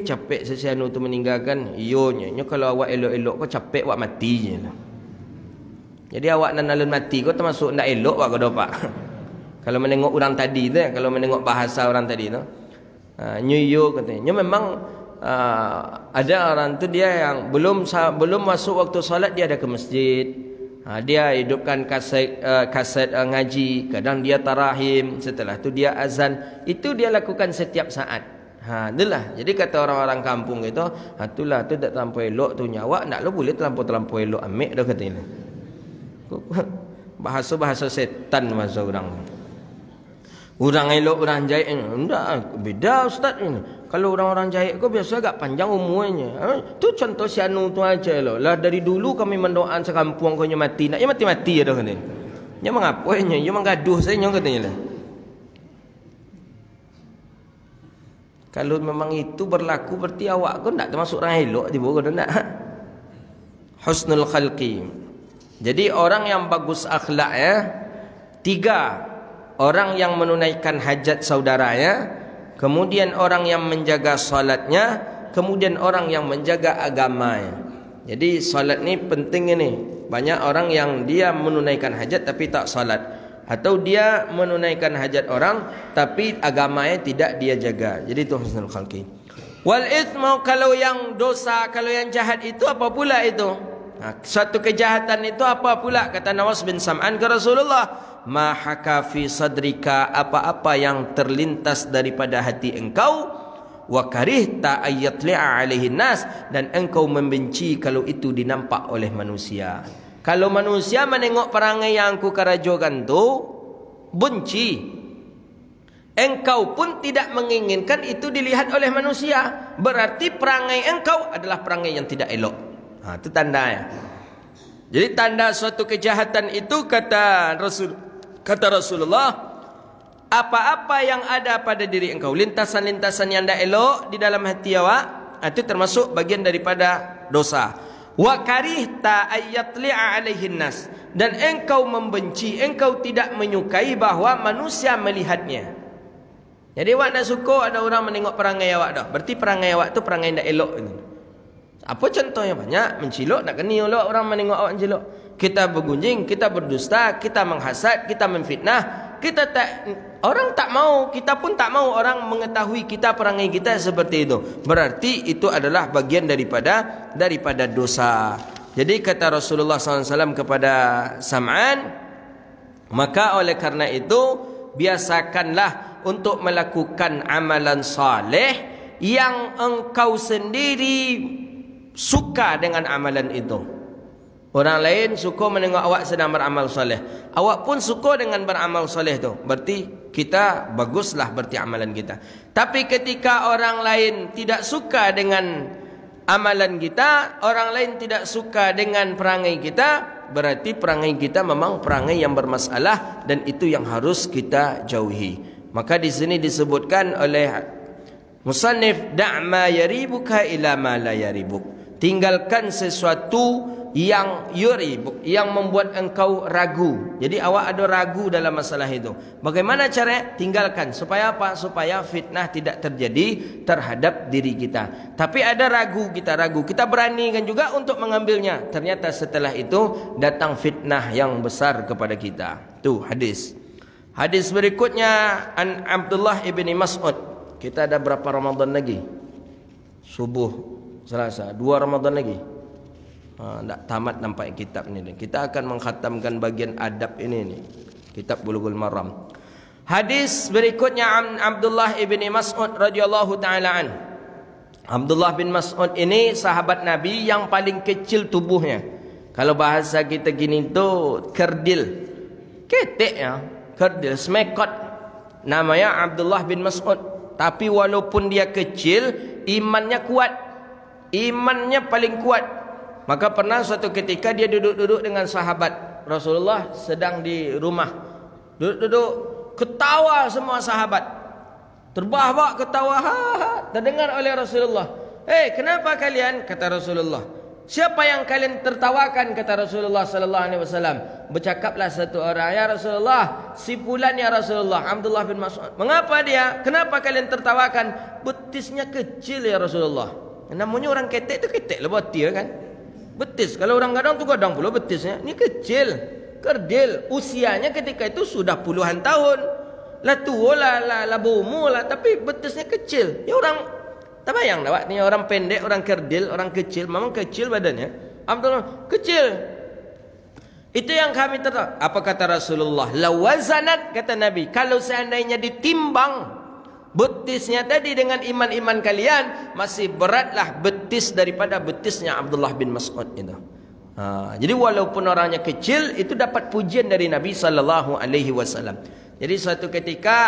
Capek si anu tu meninggalkan. Iyonya, kalau awak elok-elok kau capek awak mati je lah. Jadi awak nak nalun mati kau termasuk nak elok awak kau dapat. Kalau menengok orang tadi tu, kalau menengok bahasa orang tadi tu, nyo katanya. Memang ada orang tu dia yang belum masuk waktu solat dia ada ke masjid. Dia hidupkan kaset ngaji, kadang dia tarahim, setelah tu dia azan. Itu dia lakukan setiap saat. Itulah. Jadi kata orang-orang kampung itu, itulah tu tak terlampau elok tu nyawa, nak lo boleh terlampau elok amik dah katanya. Bahasa setan bahasa orang. Orang elok orang jahit ni. Enggak, beda ustaz ni. Kalau orang-orang jahit kau biasa agak panjang umurnya. Tu contoh si anu tu aja lo. Lah dari dulu kami mendoakan sekampung kau mati. Nak mati-mati dah katanya. Nya mengapunya, nya menggaduh saya nya katanya lah. Kalau memang itu berlaku, berarti awak kau tak termasuk orang elok tiba kau nak. Husnul khalqi. Jadi orang yang bagus akhlak ya, 3, orang yang menunaikan hajat saudaranya, kemudian orang yang menjaga salatnya, kemudian orang yang menjaga agamanya. Jadi salat ni penting ini. Banyak orang yang dia menunaikan hajat tapi tak salat, atau dia menunaikan hajat orang tapi agamanya tidak dia jaga. Jadi itu husnul khalqi. Wal ithmu, kalau yang dosa, kalau yang jahat itu apa pula itu? Suatu kejahatan itu apa pula? Kata Nawas bin Sam'an ke Rasulullah, ma haka fi sadrika, apa-apa yang terlintas daripada hati engkau, wa karihta ayyatli'a alaihi nas, dan engkau membenci kalau itu dinampak oleh manusia. Kalau manusia menengok perangai yang aku kerajokan tu, benci. Engkau pun tidak menginginkan itu dilihat oleh manusia. Berarti perangai engkau adalah perangai yang tidak elok. Itu tandanya. Jadi tanda suatu kejahatan itu kata Rasulullah, apa-apa yang ada pada diri engkau, lintasan-lintasan yang tidak elok di dalam hati awak, itu termasuk bagian daripada dosa. Wa karihta ayyatli'a alaihin nas, dan engkau membenci, engkau tidak menyukai bahwa manusia melihatnya. Jadi awak tak suka ada orang menengok perangai awak dah, berarti perangai awak tu perangai tidak elok ini. Apa contohnya? Banyak. Mencilok, nak kena elok orang menengok awak mencilok. Kita bergunjing, kita berdusta, kita menghasad, kita memfitnah. Kita tak, orang tak mau, kita pun tak mau orang mengetahui kita, perangai kita seperti itu. Berarti itu adalah bagian daripada dosa. Jadi kata Rasulullah SAW kepada Sam'an, maka oleh karena itu biasakanlah untuk melakukan amalan saleh yang engkau sendiri suka dengan amalan itu. Orang lain suka menengok awak sedang beramal soleh, awak pun suka dengan beramal soleh tu, berarti kita baguslah berarti amalan kita. Tapi ketika orang lain tidak suka dengan amalan kita, orang lain tidak suka dengan perangai kita, berarti perangai kita memang perangai yang bermasalah, dan itu yang harus kita jauhi. Maka di sini disebutkan oleh musannif, da'ma yaribuka ila ma la yaribuk. Tinggalkan sesuatu yang yuribuk, yang membuat engkau ragu. Jadi awak ada ragu dalam masalah itu. Bagaimana caranya? Tinggalkan. Supaya apa? Supaya fitnah tidak terjadi terhadap diri kita. Tapi ada ragu, kita beranikan juga untuk mengambilnya. Ternyata setelah itu datang fitnah yang besar kepada kita. Tu hadis. Hadis berikutnya an Abdullah ibni Mas'ud. Kita ada berapa Ramadan lagi? Subuh Selasa, 2 Ramadan lagi. Tak tamat nampak kitab ini. Kita akan mengkhatamkan bagian adab ini nih. Kitab Bulughul Maram. Hadis berikutnya Abdullah ibni Mas'ud radhiyallahu taala an. Abdullah bin Mas'ud ini sahabat Nabi yang paling kecil tubuhnya. Kalau bahasa kita gini tu kerdil. Ketek ya, kerdil, smekot. Namanya Abdullah bin Mas'ud. Tapi walaupun dia kecil, imannya kuat. Imannya paling kuat. Maka pernah suatu ketika dia duduk-duduk dengan sahabat Rasulullah sedang di rumah. Duduk-duduk, ketawa semua sahabat. Terbahak ketawa, terdengar oleh Rasulullah. Kenapa kalian? Kata Rasulullah. Siapa yang kalian tertawakan? Kata Rasulullah sallallahu alaihi wasallam. Bercakaplah satu orang, ya Rasulullah, si fulan ya Rasulullah, Abdullah bin Mas'ud. Mengapa dia? Kenapa kalian tertawakan? Betisnya kecil ya Rasulullah. Namanya orang ketek tu ketek lah betis kan. Betis. Kalau orang gadang tu gadang pula betisnya. Ini kecil, kerdil. Usianya ketika itu sudah puluhan tahun. Lah tua lah berumur lah. Tapi betisnya kecil. Ya orang, tak bayang dah. Ini orang pendek, orang kerdil, orang kecil. Memang kecil badannya. Abdullah, kecil. Itu yang kami tertawa. Apa kata Rasulullah? Lawazanat, kata Nabi. Kalau seandainya ditimbang betisnya tadi dengan iman-iman kalian, masih beratlah betis daripada betisnya Abdullah bin Mas'ud itu. Jadi walaupun orangnya kecil, itu dapat pujian dari Nabi sallallahu alaihi wasallam. Jadi suatu ketika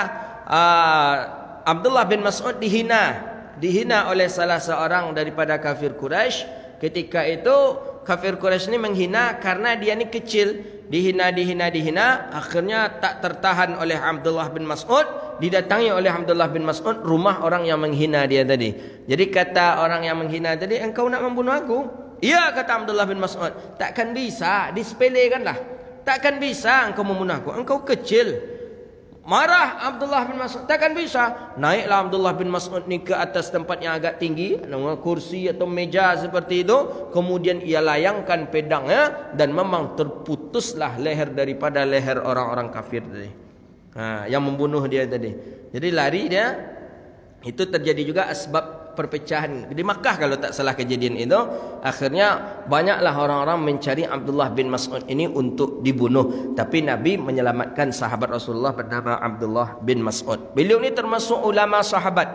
Abdullah bin Mas'ud dihina oleh salah seorang daripada kafir Quraisy. Ketika itu kafir Quraisy ini menghina karena dia ni kecil. Dihina. Akhirnya tak tertahan oleh Abdullah bin Mas'ud. didatangi oleh Abdullah bin Mas'ud rumah orang yang menghina dia tadi. Jadi kata orang yang menghina tadi, engkau nak membunuh aku? Iya, kata Abdullah bin Mas'ud. Takkan bisa, disepelekanlah. Takkan bisa engkau membunuh aku, engkau kecil. Marah Abdullah bin Mas'ud, takkan bisa. Naiklah Abdullah bin Mas'ud ni ke atas tempat yang agak tinggi, kursi atau meja seperti itu. Kemudian ia layangkan pedangnya dan memang terputuslah leher daripada leher orang-orang kafir tadi, yang membunuh dia tadi. Jadi lari dia. Itu terjadi juga asbab perpecahan di Makkah kalau tak salah kejadian itu. Akhirnya banyaklah orang-orang mencari Abdullah bin Mas'ud ini untuk dibunuh. Tapi Nabi menyelamatkan sahabat Rasulullah bernama Abdullah bin Mas'ud. Beliau ini termasuk ulama sahabat.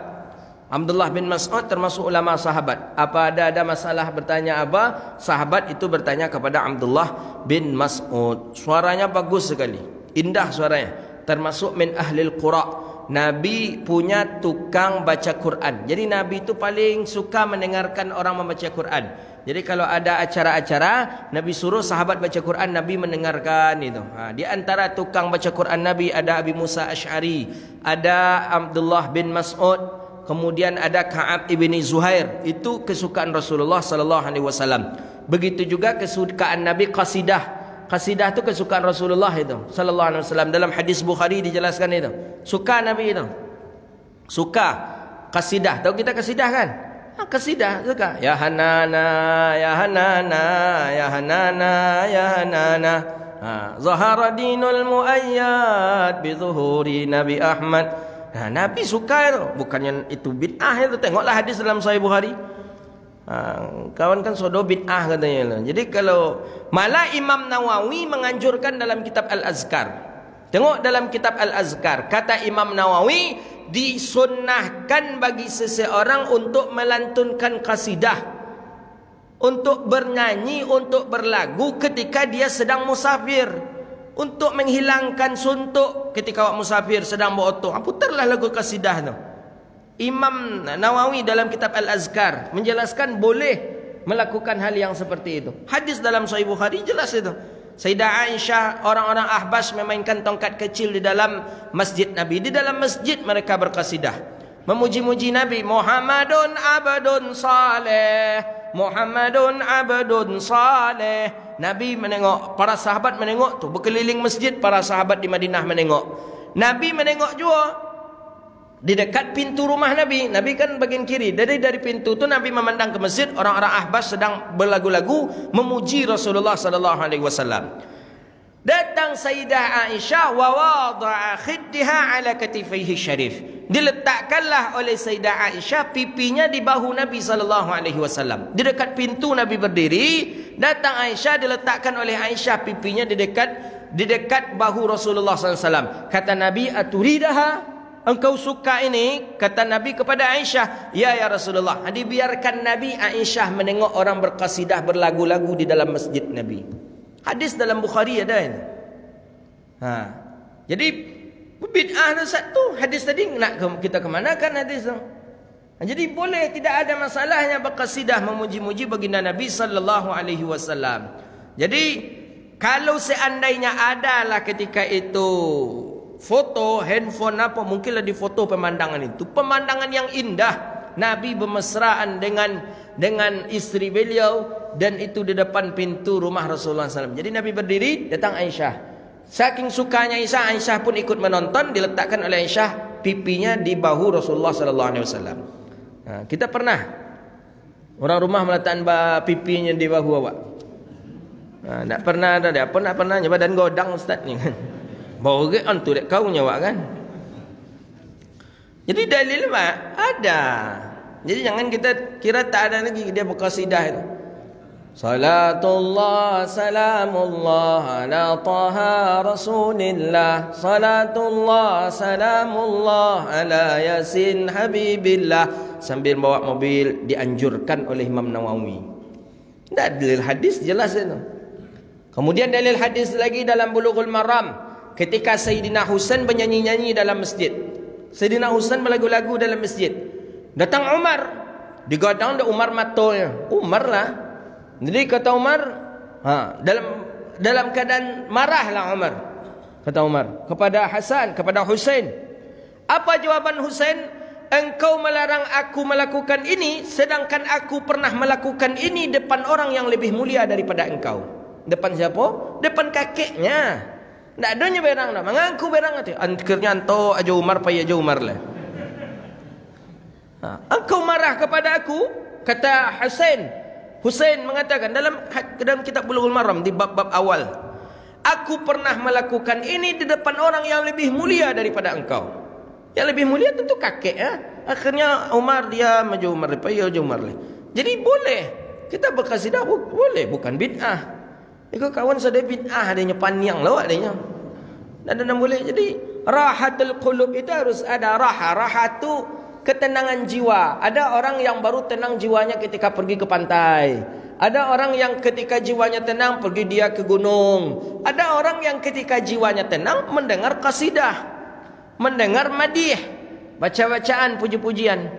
Abdullah bin Mas'ud termasuk ulama sahabat. Apa ada masalah bertanya apa, sahabat itu bertanya kepada Abdullah bin Mas'ud. Suaranya bagus sekali, indah suaranya. Termasuk min ahlil qura. Nabi punya tukang baca Quran. Jadi Nabi itu paling suka mendengarkan orang membaca Quran. Jadi kalau ada acara-acara, Nabi suruh sahabat baca Quran, Nabi mendengarkan itu. Di antara tukang baca Quran Nabi ada Abi Musa Asy'ari, ada Abdullah bin Mas'ud, kemudian ada Ka'ab ibni Zuhair. Itu kesukaan Rasulullah sallallahu alaihi wasallam. Begitu juga kesukaan Nabi qasidah. Qasidah itu kesukaan Rasulullah itu sallallahu alaihi wasallam. Dalam hadis Bukhari dijelaskan itu. Suka Nabi itu. Suka qasidah. Tahu kita qasidah kan? Qasidah suka. Ya Hanana, ya Hanana, ya Hanana, ya Hanana. Zahara dinul muayyad bi zuhuri Nabi Ahmad. Nabi suka itu. Bukannya itu bid'ah itu. Tengoklah hadis dalam Sahih Bukhari. Kawan kan sodo bid'ah katanya. Jadi kalau malah Imam Nawawi menganjurkan dalam kitab Al-Azkar. Tengok dalam kitab Al-Azkar, kata Imam Nawawi, disunnahkan bagi seseorang untuk melantunkan qasidah, untuk bernyanyi, untuk berlagu ketika dia sedang musafir, untuk menghilangkan suntuk ketika awak musafir sedang berauto. Putarlah lagu qasidah tu. Imam Nawawi dalam kitab Al-Azkar menjelaskan boleh melakukan hal yang seperti itu. Hadis dalam Sahih Bukhari jelas itu. Sayyidah Aisyah, orang-orang Ahbas memainkan tongkat kecil di dalam masjid Nabi. Di dalam masjid mereka berqasidah, memuji-muji Nabi. Muhammadun abdun saleh, Muhammadun abdun saleh. Nabi menengok, para sahabat menengok tu, berkeliling masjid, para sahabat di Madinah menengok. Nabi menengok juga. Di dekat pintu rumah Nabi, Nabi kan bagian kiri. Dari pintu tu Nabi memandang ke masjid, orang-orang Ahbas sedang berlagu-lagu memuji Rasulullah sallallahu alaihi wasallam. Datang Sayyidah Aisyah wa wada'a khiddiha ala katifaihi syarif. Diletakkanlah oleh Sayyidah Aisyah pipinya di bahu Nabi sallallahu alaihi wasallam. Di dekat pintu Nabi berdiri, datang Aisyah, diletakkan oleh Aisyah pipinya di dekat bahu Rasulullah sallallahu alaihi wasallam. Kata Nabi, "Aturidaha? Engkau suka ini?" Kata Nabi kepada Aisyah, "Ya Rasulullah." Dibiarkan Nabi Aisyah menengok orang berqasidah, berlagu-lagu di dalam masjid Nabi. Hadis dalam Bukhari ada ini. Jadi bid'ah satu hadis tadi nak kita kemana kan hadis tu. Jadi boleh, tidak ada masalahnya berqasidah memuji-muji baginda Nabi sallallahu alaihi wasallam. Jadi kalau seandainya adalah ketika itu foto, handphone apa, mungkinlah di foto pemandangan itu, pemandangan yang indah, Nabi bermesraan dengan istri beliau, dan itu di depan pintu rumah Rasulullah SAW. Jadi Nabi berdiri, datang Aisyah. Saking sukanya Aisyah pun ikut menonton. Diletakkan oleh Aisyah pipinya di bahu Rasulullah SAW. Kita pernah orang rumah meletakkan pipinya di bahu awak? Tak pernah ada. Apa nak pernah nyoba dan godang ustaz ni kan? Bawa ke on tu dek kau nyawa kan. Jadi dalil ada. Jadi jangan kita kira tak ada lagi dia berqasidah itu. Salatullah salamullah ala taha rasulillah. Salatullah salamullah ala yasin habibillah. Sambil bawa mobil, dianjurkan oleh Imam Nawawi. Tak dalil hadis jelas itu. Kemudian dalil hadis lagi dalam Bulughul Maram. Ketika Sayyidina Husain bernyanyi-nyanyi dalam masjid, Sayyidina Husain berlagu-lagu dalam masjid, datang Umar, digodang dah Umar matonya. Umar lah. Jadi kata Umar, dalam keadaan marahlah Umar. Kata Umar kepada Hasan, kepada Husain, Apa jawaban Husain? Engkau melarang aku melakukan ini, sedangkan aku pernah melakukan ini depan orang yang lebih mulia daripada engkau. Depan siapa? Depan kakeknya. Tak adanya berang dah. Mengaku berang tu. Akhirnya anto aja Umar payah aja Umar lah. Engkau marah kepada aku, kata Husain. Husain mengatakan dalam kitab Bulughul Maram di bab-bab awal, aku pernah melakukan ini di depan orang yang lebih mulia daripada engkau. Yang lebih mulia tentu kakek ya. Akhirnya Umar dia maju Umar payah aja Umar lah. Jadi boleh kita berkasidah, boleh, bukan bid'ah. Ikut kawan saya bid'ah adanya paniang lah adanya. Dan boleh. Jadi rahatul qulub itu harus ada raha. Raha tu ketenangan jiwa. Ada orang yang baru tenang jiwanya ketika pergi ke pantai. Ada orang yang ketika jiwanya tenang pergi dia ke gunung. Ada orang yang ketika jiwanya tenang mendengar qasidah, mendengar madih, baca-bacaan, puji-pujian.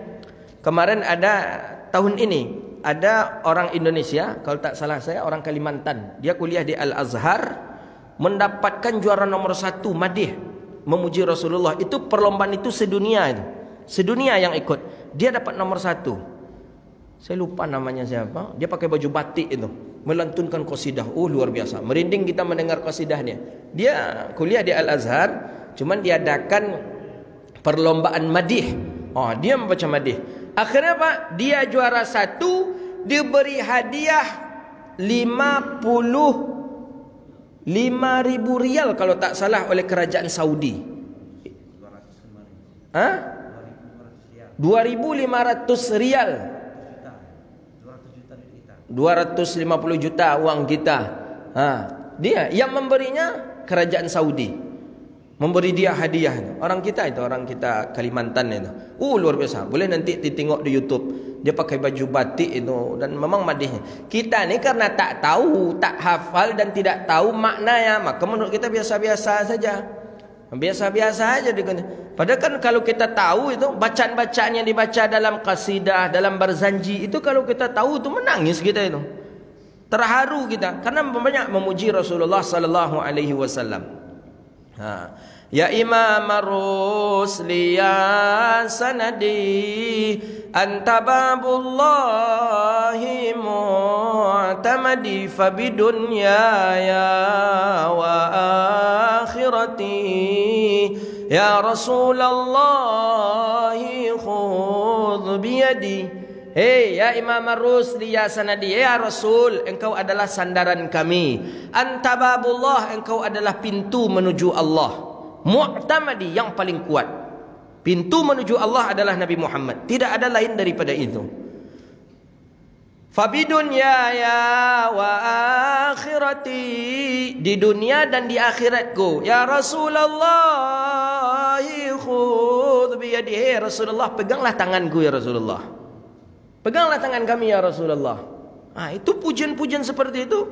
Kemarin ada tahun ini ada orang Indonesia, kalau tak salah saya orang Kalimantan, dia kuliah di Al-Azhar, mendapatkan juara nomor 1 madih, memuji Rasulullah. Itu perlombaan itu sedunia itu. Sedunia yang ikut. Dia dapat nomor 1. Saya lupa namanya siapa. Dia pakai baju batik itu, melantunkan qasidah. Oh luar biasa. Merinding kita mendengar qasidahnya. Dia kuliah di Al-Azhar, cuman diadakan perlombaan madih. Oh, dia membaca madih. Akhirnya Pak, dia juara 1, diberi hadiah 55.000 rial kalau tak salah oleh kerajaan Saudi. 2.500 rial. 250 juta uang kita. Dia yang memberinya kerajaan Saudi. Memberi dia hadiah. Orang kita itu, orang kita Kalimantan itu. Luar biasa. Boleh nanti ditengok di YouTube. Dia pakai baju batik itu dan memang madihnya. Kita ni karena tak tahu, tak hafal dan tidak tahu maknanya, maka menurut kita biasa-biasa saja. Biasa-biasa aja. Padahal kan kalau kita tahu itu, bacaan-bacaan yang dibaca dalam qasidah, dalam barzanji, itu kalau kita tahu itu menangis kita itu. Terharu kita karena banyak memuji Rasulullah sallallahu alaihi wasallam. Ya Imam ar-Rusli ya sanadi anta babullahi mu'tamadi fabidunya ya wa akhirati ya Rasulullah khudh biyadi. Hei ya Imam ar-Rusli ya sanadi, ya Rasul, engkau adalah sandaran kami. Anta babullah, engkau adalah pintu menuju Allah. Mu'tamadi, yang paling kuat. Pintu menuju Allah adalah Nabi Muhammad, tidak ada lain daripada itu. Fabidunya ya wa akhirati, di dunia dan di akhiratku. Ya Rasulullah khudh biyadi, hey Rasulullah, peganglah tanganku ya Rasulullah. Peganglah tangan kami ya Rasulullah. Itu pujian-pujian seperti itu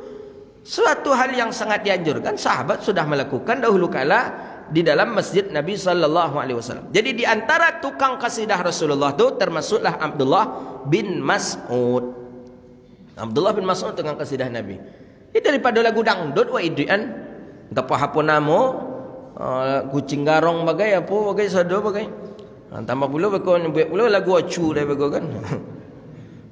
suatu hal yang sangat dianjurkan. Sahabat sudah melakukan dahulu kala di dalam masjid Nabi sallallahu alaihi wasallam. Jadi di antara tukang qasidah Rasulullah itu termasuklah Abdullah bin Mas'ud. Abdullah bin Mas'ud tukang qasidah Nabi. Ini daripada lagu dangdut wa idian. Entah apa nama kucing garong bagai apa bagai sado bagai. Tambah pula bakon buat pula lagu acu dah bagai kan.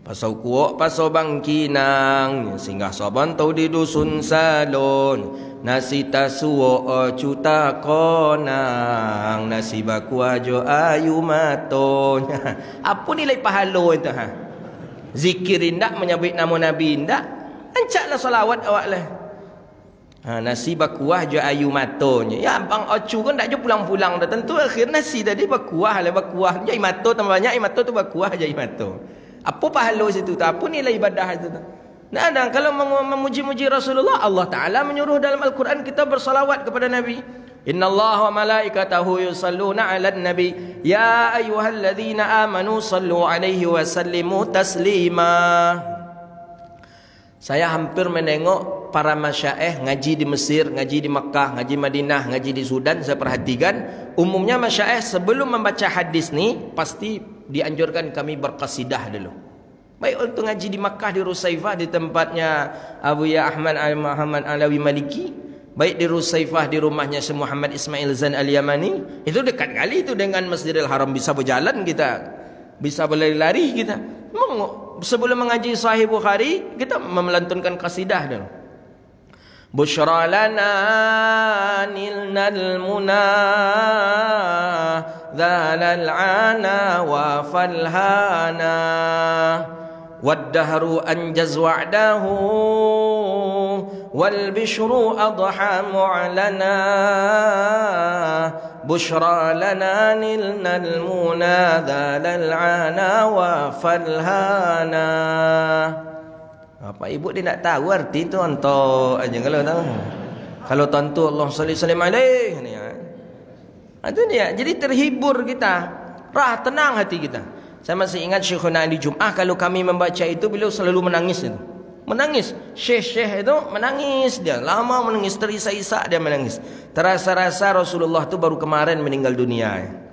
Pasau kuok, pasau bangkinang, singgah soban tau di dusun salon, nasi tasuo cuta konang, nasi baku ajo ayu maton. Apa nilai pahala itu Zikir indak, menyebut nama Nabi indak, ancaklah salawat awak lah. Nasi bakuah jo ayu matonya. Ya abang ocu kan tak jo pulang-pulang dah. Tentu akhir nasi tadi bakuah lah, bakuah. Jai mato tambah banyak, mato tu bakuah jai mato. Apa pahala situ? Apa nilai ibadah itu? Nah, dan kalau memuji-muji Rasulullah, Allah Ta'ala menyuruh dalam Al-Quran kita bersalawat kepada Nabi. Inna Allah wa malaikatahu yusalluna ala nabi. Ya ayyuhalladzina amanu sallu alaihi wa sallimu taslima. Saya hampir menengok para masyaikh ngaji di Mesir, ngaji di Makkah, ngaji Madinah, ngaji di Sudan. Saya perhatikan umumnya masyaikh sebelum membaca hadis ni pasti dianjurkan kami berqasidah dulu. Baik untuk ngaji di Makkah di Rusaifah di tempatnya Abu Ya Ahmad Muhammad Alawi Maliki, baik di Rusaifah, di rumahnya Syekh Muhammad Ismail Zain Al-Yamani, itu dekat kali itu dengan Masjidil Haram, bisa berjalan kita, bisa berlari-lari kita. Sebelum mengaji Sahih Bukhari, kita memelantunkan qasidah dulu. Bushra lana nilnal muna dhalal ana wa falhana waddahru anjaz wa'dahu wal bishru adha mu'lana bushra lana nilnal muna dhalal ana wa falhana. Apa ibu dia nak tahu arti tu antok aja kalau tahu. Kalau tentu Allah sallallahu alaihi ni. Itu dia. Jadi terhibur kita. Rah tenang hati kita. Saya masih ingat Syekhuna di Jumaah kalau kami membaca itu beliau selalu menangis itu. Menangis. Syekh itu menangis dia. Lama menangis, terisak-isak dia menangis. Terasa-rasa Rasulullah tu baru kemarin meninggal dunia.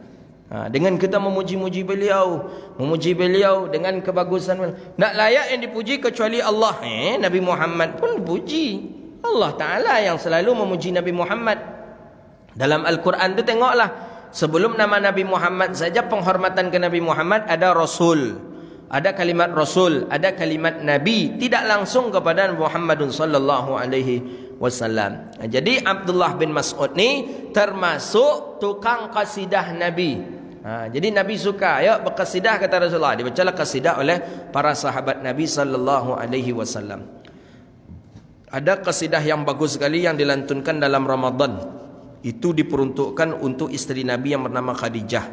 Dengan kita memuji-muji beliau, dengan kebagusan, nak layak yang dipuji kecuali Allah. Nabi Muhammad pun puji. Allah Ta'ala yang selalu memuji Nabi Muhammad. Dalam Al-Quran tu tengoklah, sebelum nama Nabi Muhammad saja penghormatan ke Nabi Muhammad ada Rasul, ada kalimat Rasul, ada kalimat Nabi, tidak langsung kepada Muhammadun sallallahu alaihi wasallam. Jadi Abdullah bin Mas'ud ni termasuk tukang qasidah Nabi. Jadi Nabi suka, ya berqasidah kata Rasulullah. Dibacalah qasidah oleh para sahabat Nabi sallallahu alaihi wasallam. Ada qasidah yang bagus sekali yang dilantunkan dalam Ramadan. Itu diperuntukkan untuk isteri Nabi yang bernama Khadijah.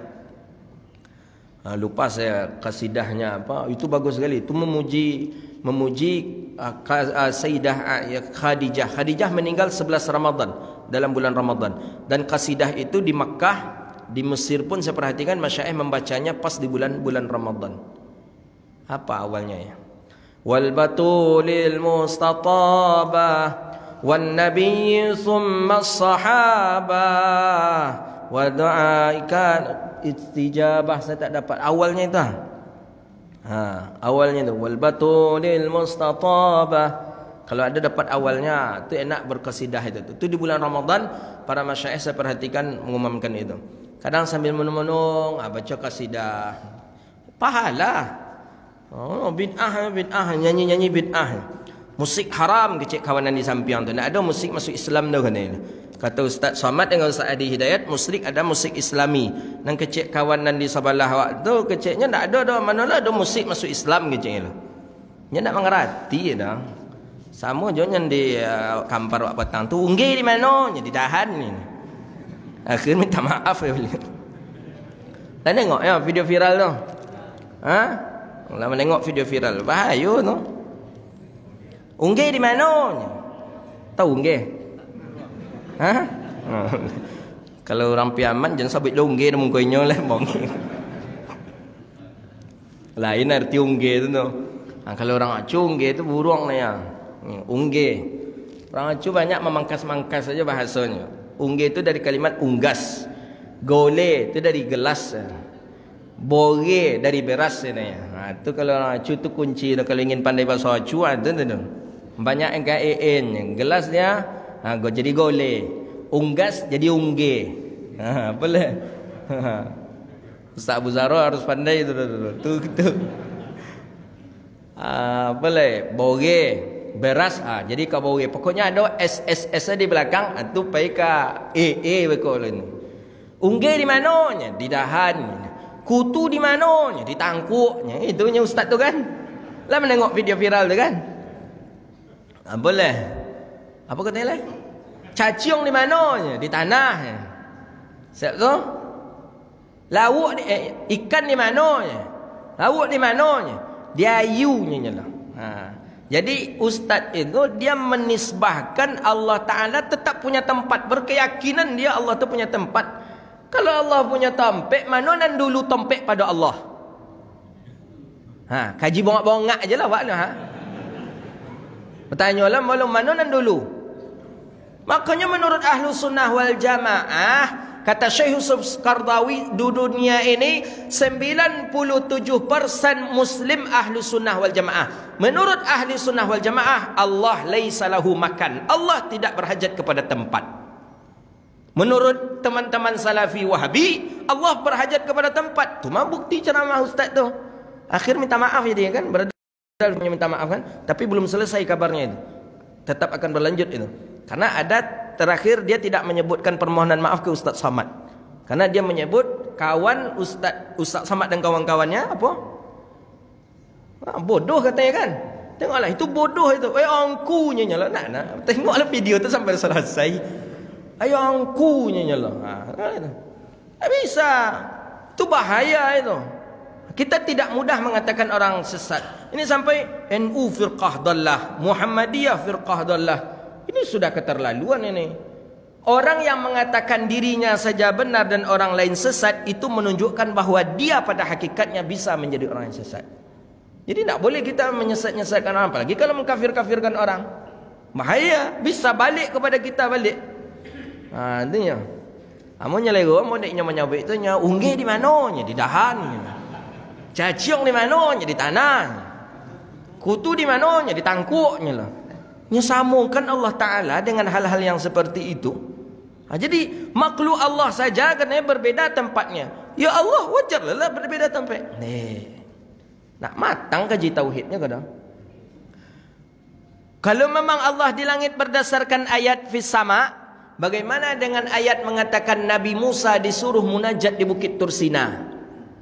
Lupa saya qasidahnya apa. Itu bagus sekali. Itu memuji Sayyidah Khadijah. Khadijah meninggal 11 Ramadan, dalam bulan Ramadan. Dan qasidah itu di Makkah, di Mesir pun saya perhatikan masyayikh membacanya pas di bulan Ramadan. Apa awalnya ya? Wal batulil mustatabah wan nabiyyi thumma as-sahabah wa du'aika istijabah. Saya tak dapat awalnya itu. Awalnya itu wal batulil mustatabah. Kalau ada dapat awalnya, itu enak berqasidah itu. Itu di bulan Ramadan para masyayikh saya perhatikan mengumumkan itu. Kadang sambil menung-menung baca qasidah. Pahala. Bid'ah, nyanyi-nyanyi bid'ah. Musik haram kecik kawanan di samping tu. Nak ada musik masuk Islam dah kan. Kata Ustaz Somad dengan Ustaz Adi Hidayat, musik ada musik Islami. Nang kecik kawanan di sebelah awak tu keciknya tak ada dah. Manalah ada musik masuk Islam kecik tu. Nya nak mengerti dah. Sama je yang di kampar wak petang tu unggih di mana? Nya ditahan ni. Akhirnya minta maaf ya beliau. Dan tengok ya video viral tu. Lama tengok video viral. Bahaya tu. Unggih di mana? Tahu unggih? Kalau orang piaman jangan sabit lo unggih dah mungkinnya lah bang. Lain arti unggih tu tu. Kalau orang acu unggih tu burung lah ya. Unggih. Orang acu banyak memangkas-mangkas saja bahasanya. Unggih itu dari kalimat unggas. Gole itu dari gelas. Bore dari beras ini. Itu kalau orang acu tu kunci. Kalau ingin pandai bahasa acu tu. Banyak yang KEN. Gelas dia jadi gole. Unggas jadi unggih. Boleh. Ustaz Abu Zara harus pandai tu. Boleh. Bore. Beras jadi ka bore. Pokoknya ada SSS di belakang tu pai ka bekolin. Unggih di mananya? Di dahan. Kutu di mananya? Di tangkuknya. Itunya ustaz tu kan. Lah menengok video viral tu kan. Boleh. Apa katanya lagi? Caciung di mananya? Di tanah. Siap tu? Lauk ikan di mananya? Lauk di mananya? Di ayunya lah. Jadi ustaz itu dia menisbahkan Allah Ta'ala tetap punya tempat. Berkeyakinan dia Allah tu punya tempat. Kalau Allah punya tempat, mana nan dulu tempat pada Allah? Kaji bongak-bongak je lah wakna. Bertanya lah malam mana nan dulu? Makanya menurut ahlu sunnah wal jamaah, kata Syekh Yusuf Qaradawi, di dunia ini 97% Muslim ahlu sunnah wal jamaah. Menurut ahli sunnah wal jamaah, Allah laisa lahu makan, Allah tidak berhajat kepada tempat. Menurut teman-teman Salafi Wahabi, Allah berhajat kepada tempat. Tu mah bukti ceramah ustaz tu. Akhir minta maaf jadi kan, punya minta maaf kan, tapi belum selesai kabarnya itu. Tetap akan berlanjut itu. Karena ada terakhir dia tidak menyebutkan permohonan maaf ke Ustaz Samad. Karena dia menyebut kawan Ustaz Samad dan kawan-kawannya apa? Bodoh katanya kan. Tengoklah itu bodoh itu. Angkunya nyala. Nak. Tengoklah video tu sampai selesai. Angkunya nyala. Tak bisa. Itu bahaya itu. Kita tidak mudah mengatakan orang sesat. Ini sampai NU firqah dallah, Muhammadiyah firqah dallah. Ini sudah keterlaluan ini. Orang yang mengatakan dirinya saja benar dan orang lain sesat, itu menunjukkan bahwa dia pada hakikatnya bisa menjadi orang yang sesat. Jadi tidak boleh kita menyesat-nyesatkan orang, apalagi kalau mengkafir-kafirkan orang. Bahaya, bisa balik kepada kita balik. Artinya, amunnya lego, amunnya menyabik itu nya unggih di mana? Di dahan. Caciong di mana? Di tanah. Kutu di mana? Di tangkuknya lah. Nyesamukan Allah Ta'ala dengan hal-hal yang seperti itu. Jadi makhluk Allah saja kerana berbeda tempatnya. Ya Allah wajarlah berbeda tempat. Nak matang kaji tauhidnya kadang. Kalau memang Allah di langit berdasarkan ayat fis sama, bagaimana dengan ayat mengatakan Nabi Musa disuruh munajat di Bukit Tursina?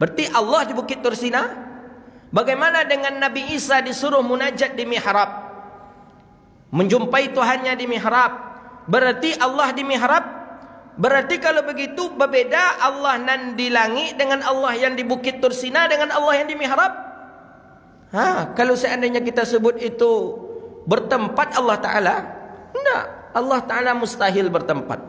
Berarti Allah di Bukit Tursina? Bagaimana dengan Nabi Isa disuruh munajat di mihrab? Menjumpai Tuhannya di mihrab. Berarti Allah di mihrab. Berarti kalau begitu berbeda Allah nan di langit dengan Allah yang di Bukit Tursina dengan Allah yang di mihrab. Kalau seandainya kita sebut itu bertempat Allah Ta'ala, tidak. Allah Ta'ala mustahil bertempat.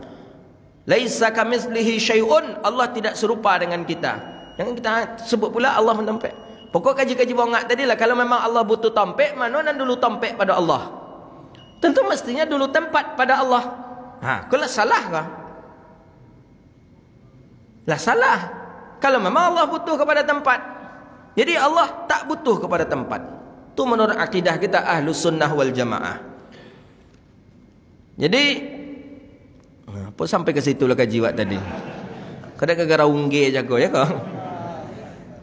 Laisa kamitslihi syai'un, Allah tidak serupa dengan kita. Jangan kita sebut pula Allah mentempat. Pokok kaji-kaji bongak tadilah, kalau memang Allah butuh tempat, mana nan dulu tempat pada Allah? Tentu mestinya dulu tempat pada Allah. Kalau salah kah? Lah salah. Kalau memang Allah butuh kepada tempat. Jadi Allah tak butuh kepada tempat. Itu menurut akidah kita Ahlus Sunnah wal Jamaah. Jadi apa sampai ke situ lah kaji wak tadi. Kadang-kadang ungge jago ya kau.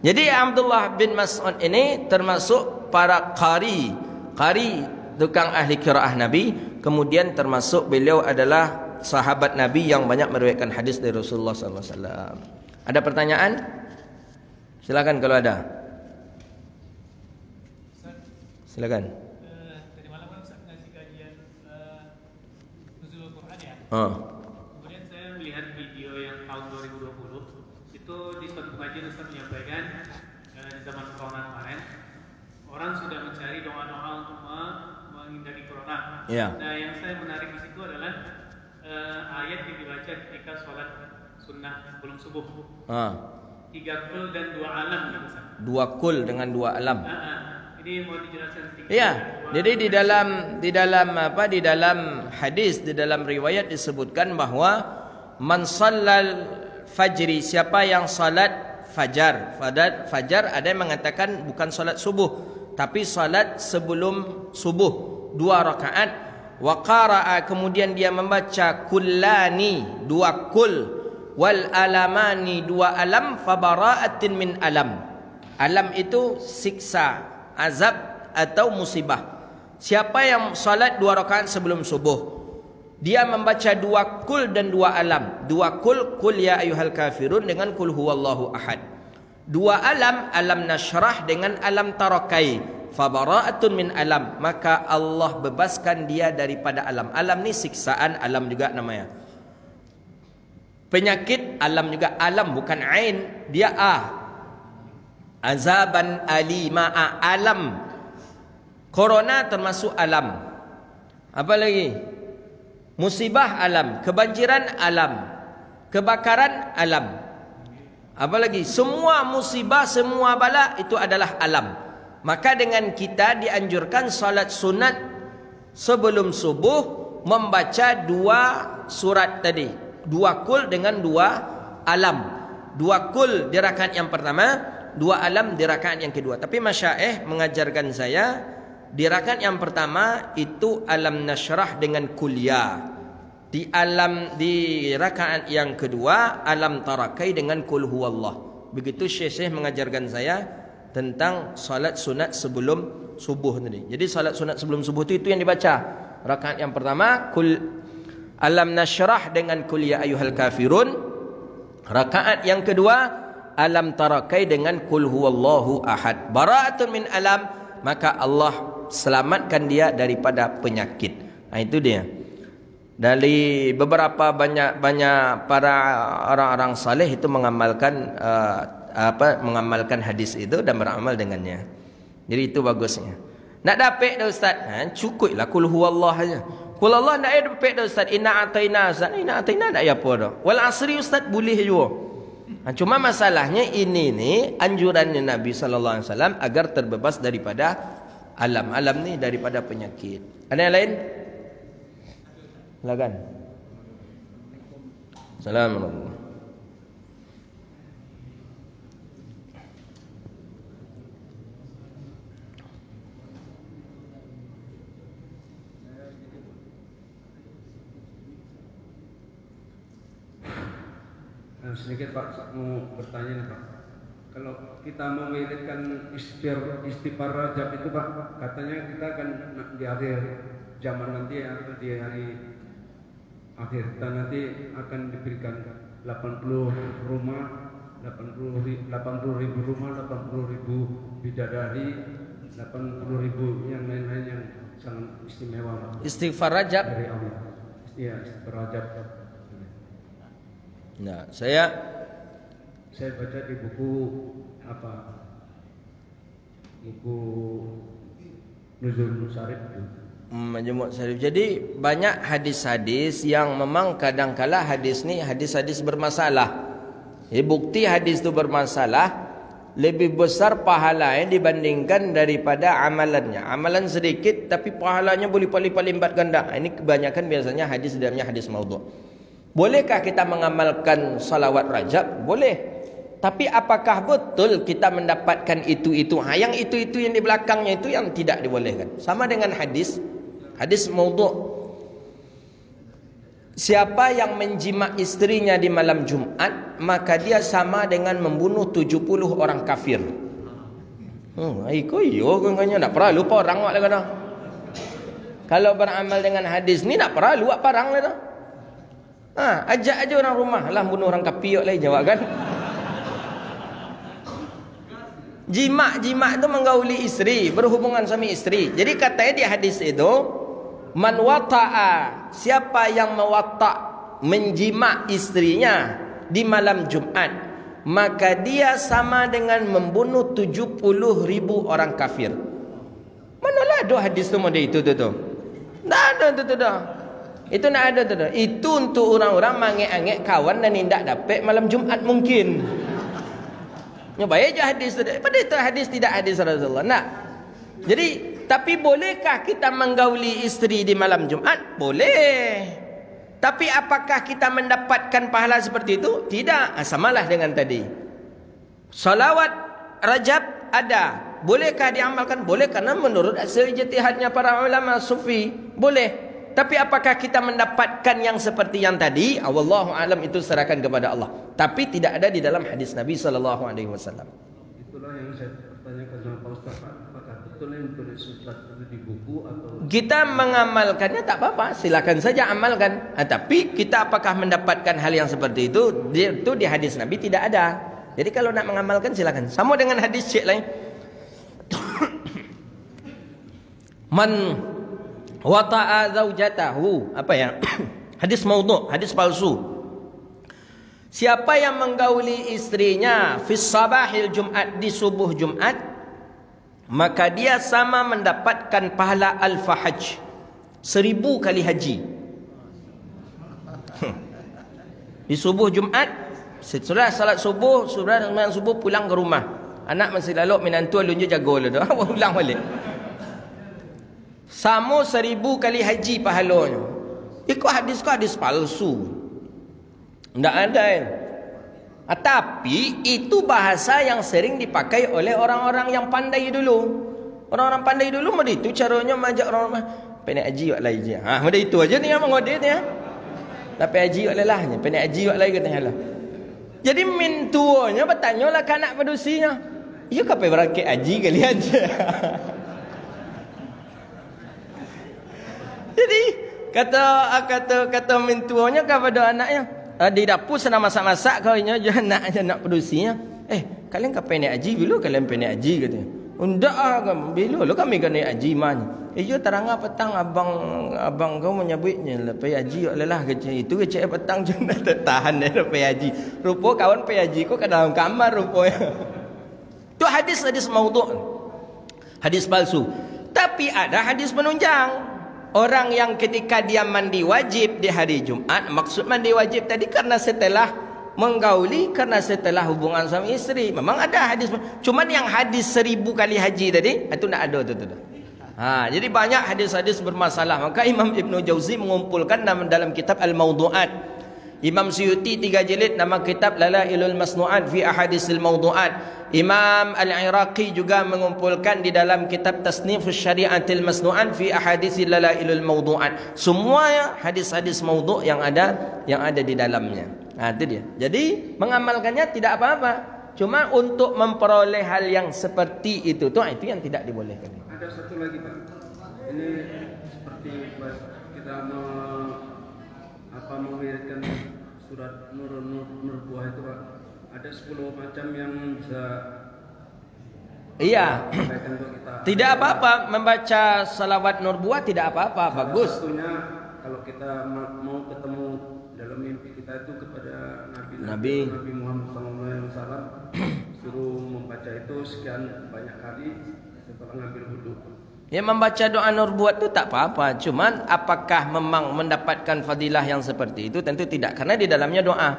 Jadi Abdullah bin Mas'ud ini termasuk para qari tukang ahli qiraah Nabi. Kemudian termasuk beliau adalah sahabat Nabi yang banyak meriwayatkan hadis dari Rasulullah SAW. Ada pertanyaan? Silakan kalau ada. Silakan. Tadi malam kan Ustaz ngasih kajian nuzul Quran ya. Kemudian saya melihat video yang tahun 2020 itu di suatu kajian Ustaz menyampaikan di zaman corona kemarin orang sudah mencari doa-doa untuk menghindari corona. Nah, yang saya menarik di situ adalah ayat yang dibaca ketika sholat sunnah sebelum subuh. 3 kul dan 2 alam gitu, Ustaz. 2 kul dengan 2 alam. Ini mau dijelaskan sedikit. Iya. Jadi di dalam hadis, di dalam riwayat disebutkan bahwa man shallal fajri, siapa yang salat fajar. Fajar ada yang mengatakan bukan salat subuh, tapi salat sebelum subuh 2 rakaat. Wa qara'a, kemudian dia membaca kullani 2 kul, wal alamani 2 alam, fa bara'atin min alam. Alam itu siksa, azab atau musibah. Siapa yang salat 2 rakaat sebelum subuh, dia membaca 2 kul dan 2 alam. 2 kul ya ayyuhal kafirun dengan kul huwallahu ahad. 2 alam, alam nasyrah dengan alam tarakai, fa bara'atun min alam, maka Allah bebaskan dia daripada alam. Alam ni siksaan, alam juga namanya. Penyakit alam juga, alam bukan ain, dia azaban alima, alam. Corona termasuk alam. Apa lagi? Musibah alam, kebanjiran alam, kebakaran alam. Apa lagi? Semua musibah, semua bala itu adalah alam. Maka dengan kita dianjurkan salat sunat sebelum subuh membaca 2 surat tadi. 2 kul dengan 2 alam. 2 kul di rakaat yang pertama, 2 alam di rakaat yang kedua. Tapi masyaikh mengajarkan saya di rakaat yang pertama itu alam nasyrah dengan kuliah. Di rakaat yang kedua alam tarakai dengan kul huwallah. Begitu syekh mengajarkan saya tentang salat sunat sebelum subuh tadi. Jadi salat sunat sebelum subuh itu yang dibaca. Rakaat yang pertama kul alam nasyrah dengan kul ya ayyuhal kafirun. Rakaat yang kedua alam tarakai dengan kul huwallahu ahad. Bara'atun min alam, maka Allah selamatkan dia daripada penyakit. Nah, itu dia. Dari beberapa banyak para orang-orang saleh itu mengamalkan mengamalkan hadis itu dan beramal dengannya. Jadi itu bagusnya. Nak dapat dah ustaz, cukuplah kul huwallah aja. Kul Allah nak dapat dah ustaz, inna ataina ustaz. Inna ataina nak apa dah. Wal asri ustaz boleh juga. Cuma masalahnya ini ni anjurannya Nabi sallallahu alaihi wasallam agar terbebas daripada alam ni, daripada penyakit. Ada yang lain? Silakan. Assalamualaikum. Sedikit Pak, mau bertanya nih Pak. Kalau kita mau mengirimkan istighfar Rajab itu Pak, katanya kita akan di akhir zaman nanti atau di hari akhir, dan nanti akan diberikan 80 rumah, 80.000 rumah, 80.000 bidadari, 80.000 yang lain-lain yang sangat istimewa Pak. Istighfar Rajab Dari Allah. Iya, istighfar Rajab. Nah, saya baca di buku buku Nuzul Syarif itu. Majmu' Syarif. Jadi banyak hadis-hadis yang memang kadang-kala hadis ni hadis-hadis bermasalah. Bukti hadis itu bermasalah lebih besar pahalanya dibandingkan daripada amalannya. Amalan sedikit tapi pahalanya boleh lipat ganda. Ini kebanyakan biasanya hadis dalamnya hadis maudhu'. Bolehkah kita mengamalkan salawat Rajab? Boleh. Tapi apakah betul kita mendapatkan itu? Yang itu yang di belakangnya itu yang tidak dibolehkan. Sama dengan hadis maudhu'. Siapa yang menjima istrinya di malam Jumat, maka dia sama dengan membunuh 70 orang kafir. Tak perlu orang wak lagi dah. Kalau beramal dengan hadis ni tak perlu wak parang lah dah. Ajak aja orang rumah lah bunuh orang kafir lagi jawab kan. Jima itu menggauli istri, berhubungan suami istri. Jadi katanya di hadis itu, man wata'a, siapa yang menjima istrinya di malam Jumat, maka dia sama dengan membunuh 70.000 orang kafir. Manalah ada hadis tu model itu tu. Tak ada tu dah. Itu nak ada tu dah. Itu untuk orang-orang mangek-angek kawan dan tidak dapat malam Jumat mungkin. Nyoba aja hadis tu. Pada itu hadis tidak hadis Rasulullah. Nak. Jadi, tapi bolehkah kita menggauli istri di malam Jumat? Boleh. Tapi apakah kita mendapatkan pahala seperti itu? Tidak. Samalah dengan tadi. Salawat Rajab ada. Bolehkah diamalkan? Boleh, karena menurut hasil ijtihadnya para ulama sufi. Boleh. Tapi apakah kita mendapatkan yang seperti yang tadi? Wallahu alam, itu serahkan kepada Allah. Tapi tidak ada di dalam hadis Nabi sallallahu alaihi wasallam. Itulah yang saya pertanyakan sama Pak Ustaz. Apakah betul yang tulis Ustaz itu di buku atau kita mengamalkannya? Tak apa-apa, silakan saja amalkan. Tapi kita apakah mendapatkan hal yang seperti itu? Itu di hadis Nabi tidak ada. Jadi kalau nak mengamalkan silakan. Sama dengan hadis syekh lain. Man wata'a zaujatahu, hadis maudhu', hadis palsu. Siapa yang menggauli istrinya fi sabahil Jumat, di subuh Jumat, maka dia sama mendapatkan pahala al-fahaj, 1000 kali haji. Di subuh Jumat, setelah salat subuh, pulang ke rumah. Anak masih lalu menantu alunje jago lah dah. Ulang balik. Sama 1000 kali haji pahalanya. Ikut hadis palsu. Tidak ada. Tapi itu bahasa yang sering dipakai oleh orang-orang yang pandai dulu. Orang-orang pandai dulu mudah itu caranya majak orang pendek haji wak lai je. Mudah itu aja ni yang mengodit ya. Tapi haji wak lelahnya, pendek haji wak lai katanya lah. Jadi min tuanya bertanyalah kanak pedusinya. Ya kapai berangkat haji kali aja. Jadi kata min tuanya kepada anaknya, di dapur sedang masak-masak kau nya anak pedusinya. Kalian kapai naik haji bila kalian pengen naik haji katanya. Undak bila lo kami kan naik haji man. Yo terang petang abang kau menyebutnya lepai haji lelah kecil itu kecil petang jangan tahan dia lepai haji. Rupa kawan pai haji kau ke dalam kamar rupanya. Itu hadis maudhu'. Hadis palsu. Tapi ada hadis penunjang. Orang yang ketika dia mandi wajib di hari Jumat, maksud mandi wajib tadi karena setelah menggauli, karena setelah hubungan suami istri. Memang ada hadis. Cuman yang hadis 1000 kali haji tadi, itu tidak ada tu. Jadi banyak hadis-hadis bermasalah. Maka Imam Ibn Jauzi mengumpulkan dalam kitab Al-Mawdu'at. Imam Suyuti 3 jilid nama kitab Lalailul Masnu'at fi Ahadisil Mawdu'at. Imam Al-Iraqi juga mengumpulkan di dalam kitab Tasnifus Syari'atil Masnu'at fi Ahadisil Lalailul Mawdu'at. Semua hadis-hadis maudhu' yang ada di dalamnya. Itu dia. Jadi mengamalkannya tidak apa-apa. Cuma untuk memperoleh hal yang seperti itu itu yang tidak dibolehkan. Ada satu lagi Pak. Ini seperti kita mengirimkan surat nur buah itu Pak. Ada 10 macam yang bisa. Iya. Tidak apa-apa membaca salawat nur buah, tidak apa-apa, bagus. Satunya kalau kita mau ketemu dalam mimpi kita itu kepada Nabi Muhammad SAW, suruh membaca itu sekian banyak kali setelah ngambil wudu. Ya, membaca doa nur buat itu tak apa-apa. Cuman apakah memang mendapatkan fadilah yang seperti itu? Tentu tidak, karena di dalamnya doa.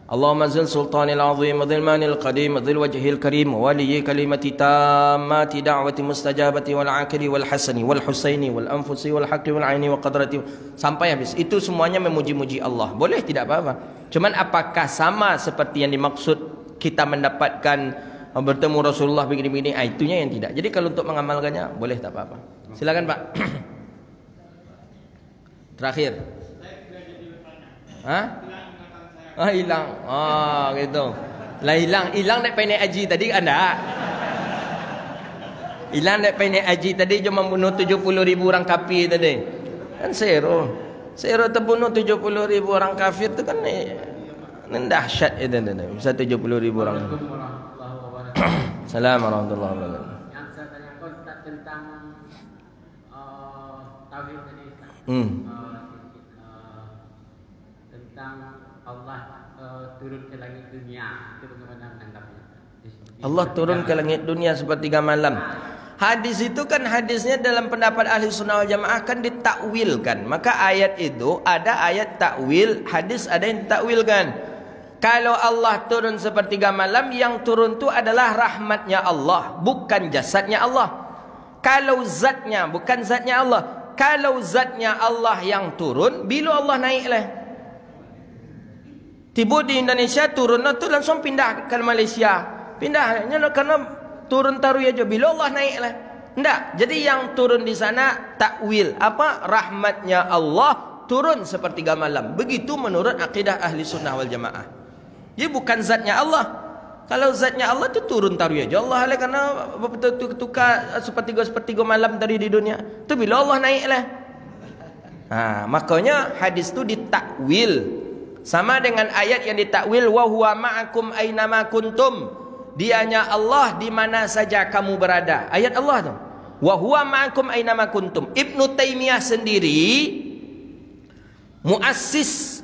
Allahumma zil sultanil azim dhil manil qadim dhil wajhil karim waliyyi kalimati tammati da'wati mustajabati wal akili wal hasani wal husaini wal anfusi wal haqqi wal aini wa qadrati sampai habis. Itu semuanya memuji-muji Allah. Boleh, tidak apa-apa. Cuman apakah sama seperti yang dimaksud kita mendapatkan bertemu Rasulullah begini-begini? Itunya yang tidak. Jadi kalau untuk mengamalkannya boleh, tak apa-apa. Silakan Pak. Terakhir. Hilang. Gitu. Lah hilang nak pergi naik haji tadi anda. Hilang nak pergi naik haji tadi cuma membunuh 70,000 orang kafir tadi. Kan zero terbunuh 70,000 orang kafir tu kan dahsyat itu bisa 70,000 orang. Assalamualaikum warahmatullahi wabarakatuh. Yang saya tanyakan Ustaz tentang tauhid tadi Ustaz. Tentang Allah turun ke langit dunia, itu bagaimana menanggapnya? Allah turun ke langit dunia sepertiga malam. Hadis itu kan hadisnya dalam pendapat ahli sunnah wal jamaah kan ditakwilkan. Maka ayat itu ada ayat takwil, hadis ada yang ditakwilkan. Kalau Allah turun sepertiga malam, yang turun itu adalah rahmatnya Allah, bukan jasadnya Allah. Kalau zatnya, bukan zatnya Allah. Kalau zatnya Allah yang turun, bila Allah naiklah. Tiba di Indonesia turun tu langsung pindah ke Malaysia. Pindahnya karena turun taruh aja bila Allah naiklah. Enggak. Jadi yang turun di sana takwil. Apa? Rahmatnya Allah turun sepertiga malam. Begitu menurut akidah ahli sunnah wal jamaah. Jadi bukan zatnya Allah. Kalau zatnya Allah tu turun taruh aja Allah lah, karena tukar sepertiga malam tadi di dunia. Tu bila Allah naiklah. Makanya hadis tu ditakwil. Sama dengan ayat yang ditakwil wa huwa ma'akum aynama kuntum. Dianya Allah di mana saja kamu berada. Ayat Allah tu. Wa huwa ma'akum aynama kuntum. Ibnu Taimiyah sendiri muassis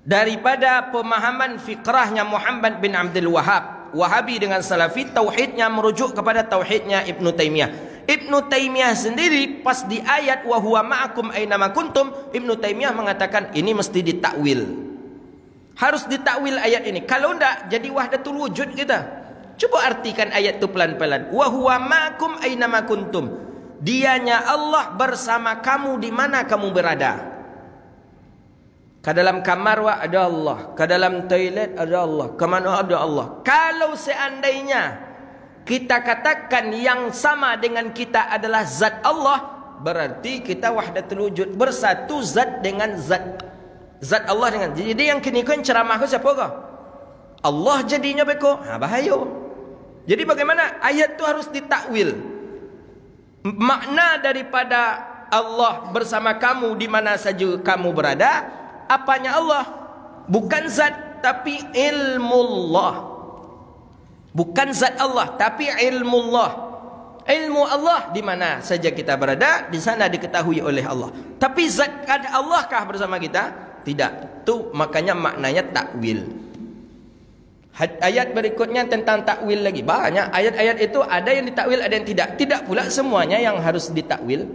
daripada pemahaman fikrahnya Muhammad bin Abdul Wahhab. Wahabi dengan Salafi, tauhidnya merujuk kepada tauhidnya Ibnu Taimiyah. Ibnu Taimiyah sendiri pas di ayat wa huwa ma'akum aynama kuntum, Ibnu Taimiyah mengatakan ini mesti ditakwil. Harus ditakwil ayat ini. Kalau enggak jadi wahdatul wujud kita. Coba artikan ayat itu pelan-pelan. Wa huwa ma'akum aynama kuntum. Dianya Allah bersama kamu di mana kamu berada. Ke dalam kamar ada Allah, ke dalam toilet ada Allah, ke mana ada Allah. Kalau seandainya kita katakan yang sama dengan kita adalah zat Allah, berarti kita wahdatul wujud, bersatu zat dengan zat Allah dengan. Jadi yang kini kan ceramah ku siapa kau? Allah jadinya beko. Bahaya. Jadi bagaimana ayat tu harus ditakwil. Makna daripada Allah bersama kamu di mana saja kamu berada, apanya Allah? Bukan zat tapi ilmullah. Bukan zat Allah tapi ilmullah. Ilmu Allah di mana saja kita berada, di sana diketahui oleh Allah. Tapi zat Allahkah bersama kita? Tidak. Itu makanya maknanya takwil. Ayat berikutnya tentang takwil lagi. Banyak ayat-ayat itu ada yang ditakwil, ada yang tidak. Tidak pula semuanya yang harus ditakwil.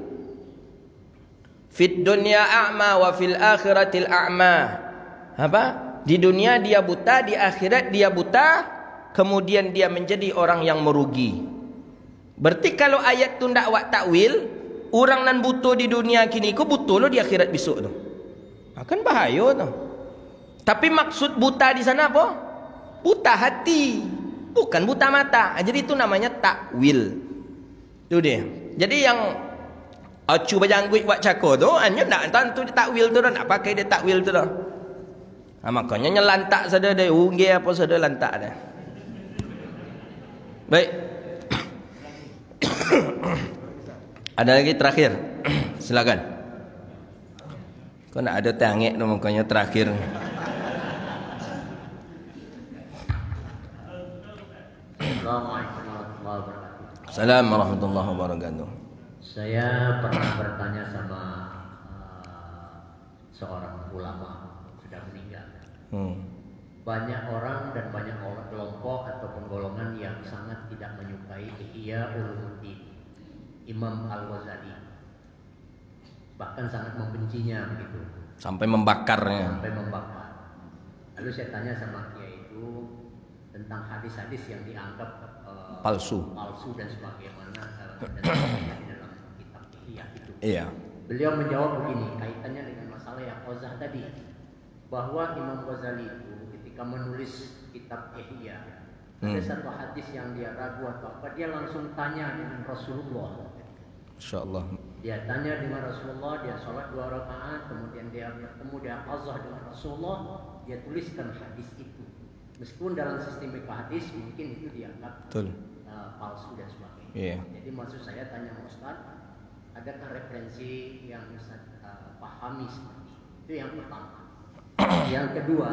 Fid dunya a'ma wa fil akhiratil a'ma. Apa? Di dunia dia buta, di akhirat dia buta, kemudian dia menjadi orang yang merugi. Berarti kalau ayat tu ndak wak takwil, orang nan buta di dunia kini ku buta lo di akhirat besok tu. Akan bahaya tu. Tapi maksud buta di sana apa? Buta hati, bukan buta mata. Jadi itu namanya takwil. Itu dia. Jadi yang acu bajangguit buat cakor tu, hanya nak tentu dia takwil tu dah, nak pakai dia takwil tu dah. Makanya nyelantak saja dia, unggih apa saja lantak dah. Baik. Ada lagi terakhir. Silakan. Kau nak ada tangik tu makanya terakhir. Assalamualaikum warahmatullahi wabarakatuh. Assalamualaikum warahmatullahi wabarakatuh. Saya pernah bertanya sama seorang ulama sudah meninggal. Banyak orang dan banyak kelompok ataupun golongan yang sangat tidak menyukai Ihya Ulumuddin Imam Al-Ghazali, bahkan sangat membencinya begitu. Sampai membakarnya. Sampai membakar. Lalu saya tanya sama Kiai itu tentang hadis-hadis yang dianggap palsu dan sebagaimana di dalam kitab Ihya itu. Iya. Beliau menjawab begini, kaitannya dengan masalah yang Qazah tadi, bahwa Imam Ghazali itu ketika menulis kitab Ihya, ada satu hadis yang dia ragu atau apa, dia langsung tanya dengan Rasulullah. Insyaallah. Dia tanya dengan Rasulullah, dia sholat 2 rakaat, kemudian dia bertemu dia Qazah dengan Rasulullah, dia tuliskan hadis itu. Meskipun dalam sistem hadis mungkin itu dianggap palsu dan sebagainya. Yeah. Jadi maksud saya tanya Ustaz, adakah referensi yang Ustaz pahami seperti itu? Itu yang pertama. Yang kedua,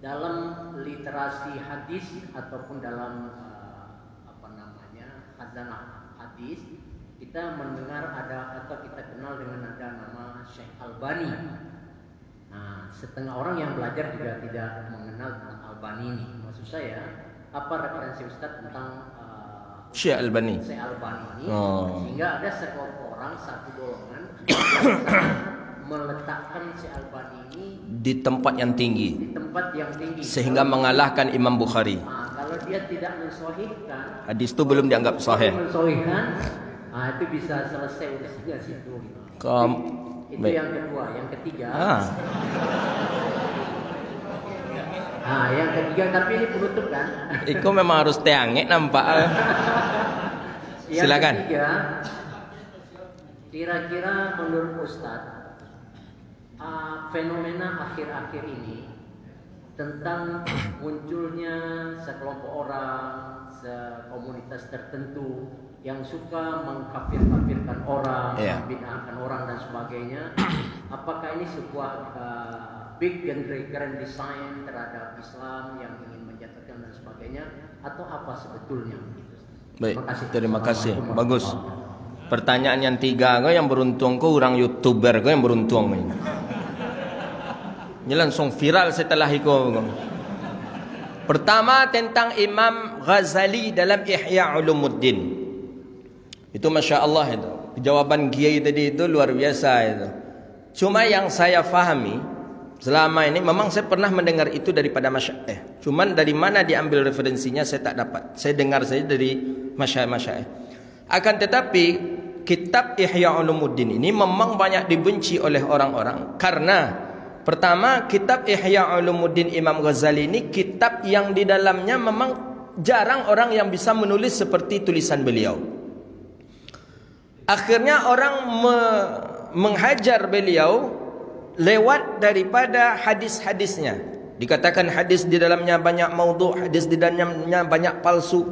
dalam literasi hadis ataupun dalam khazanah hadis, kita mendengar ada atau kita kenal dengan ada nama Syekh Albani. Nah, setengah orang yang belajar juga tidak mengenal tentang Albani ini. Maksud saya, apa referensi Ustaz tentang Syekh Albani? Syekh Albani ini, sehingga ada sekelompok orang, satu golongan yang meletakkan Syekh Albani ini di tempat yang tinggi, sehingga mengalahkan Imam Bukhari. Nah, kalau dia tidak mensahihkan, hadis itu belum dianggap sahih. Mensahihkan, itu bisa selesai urusannya situ. Itu baik. Yang kedua, yang ketiga. Yang ketiga, tapi ini penutup kan? Itu memang harus teangek nampak. Silakan. Yang ketiga, kira-kira menurut Ustaz, fenomena akhir-akhir ini tentang munculnya sekelompok orang, sekomunitas tertentu yang suka mengkafir-kafirkan orang, membid'ahkan orang dan sebagainya. Apakah ini sebuah big grand design terhadap Islam yang ingin menjatuhkan dan sebagainya, atau apa sebetulnya? Baik, terima kasih. Bagus. Pertanyaan yang 3 yang beruntung kau orang YouTuber kau yang beruntung ini. Ini langsung viral setelah itu. Pertama tentang Imam Ghazali dalam Ihya Ulumuddin. Itu Masya Allah itu. Jawaban Kiai tadi itu luar biasa itu. Cuma yang saya fahami selama ini, memang saya pernah mendengar itu daripada masyaikh. Cuman dari mana diambil referensinya saya tak dapat. Saya dengar saja dari masyaikh. Akan tetapi kitab Ihya Ulumuddin ini memang banyak dibenci oleh orang-orang karena Pertama, kitab Ihya Ulumuddin Imam Ghazali ini kitab yang di dalamnya memang jarang orang yang bisa menulis seperti tulisan beliau. Akhirnya orang menghajar beliau lewat daripada hadis-hadisnya. Dikatakan hadis di dalamnya banyak maudhu', hadis di dalamnya banyak palsu.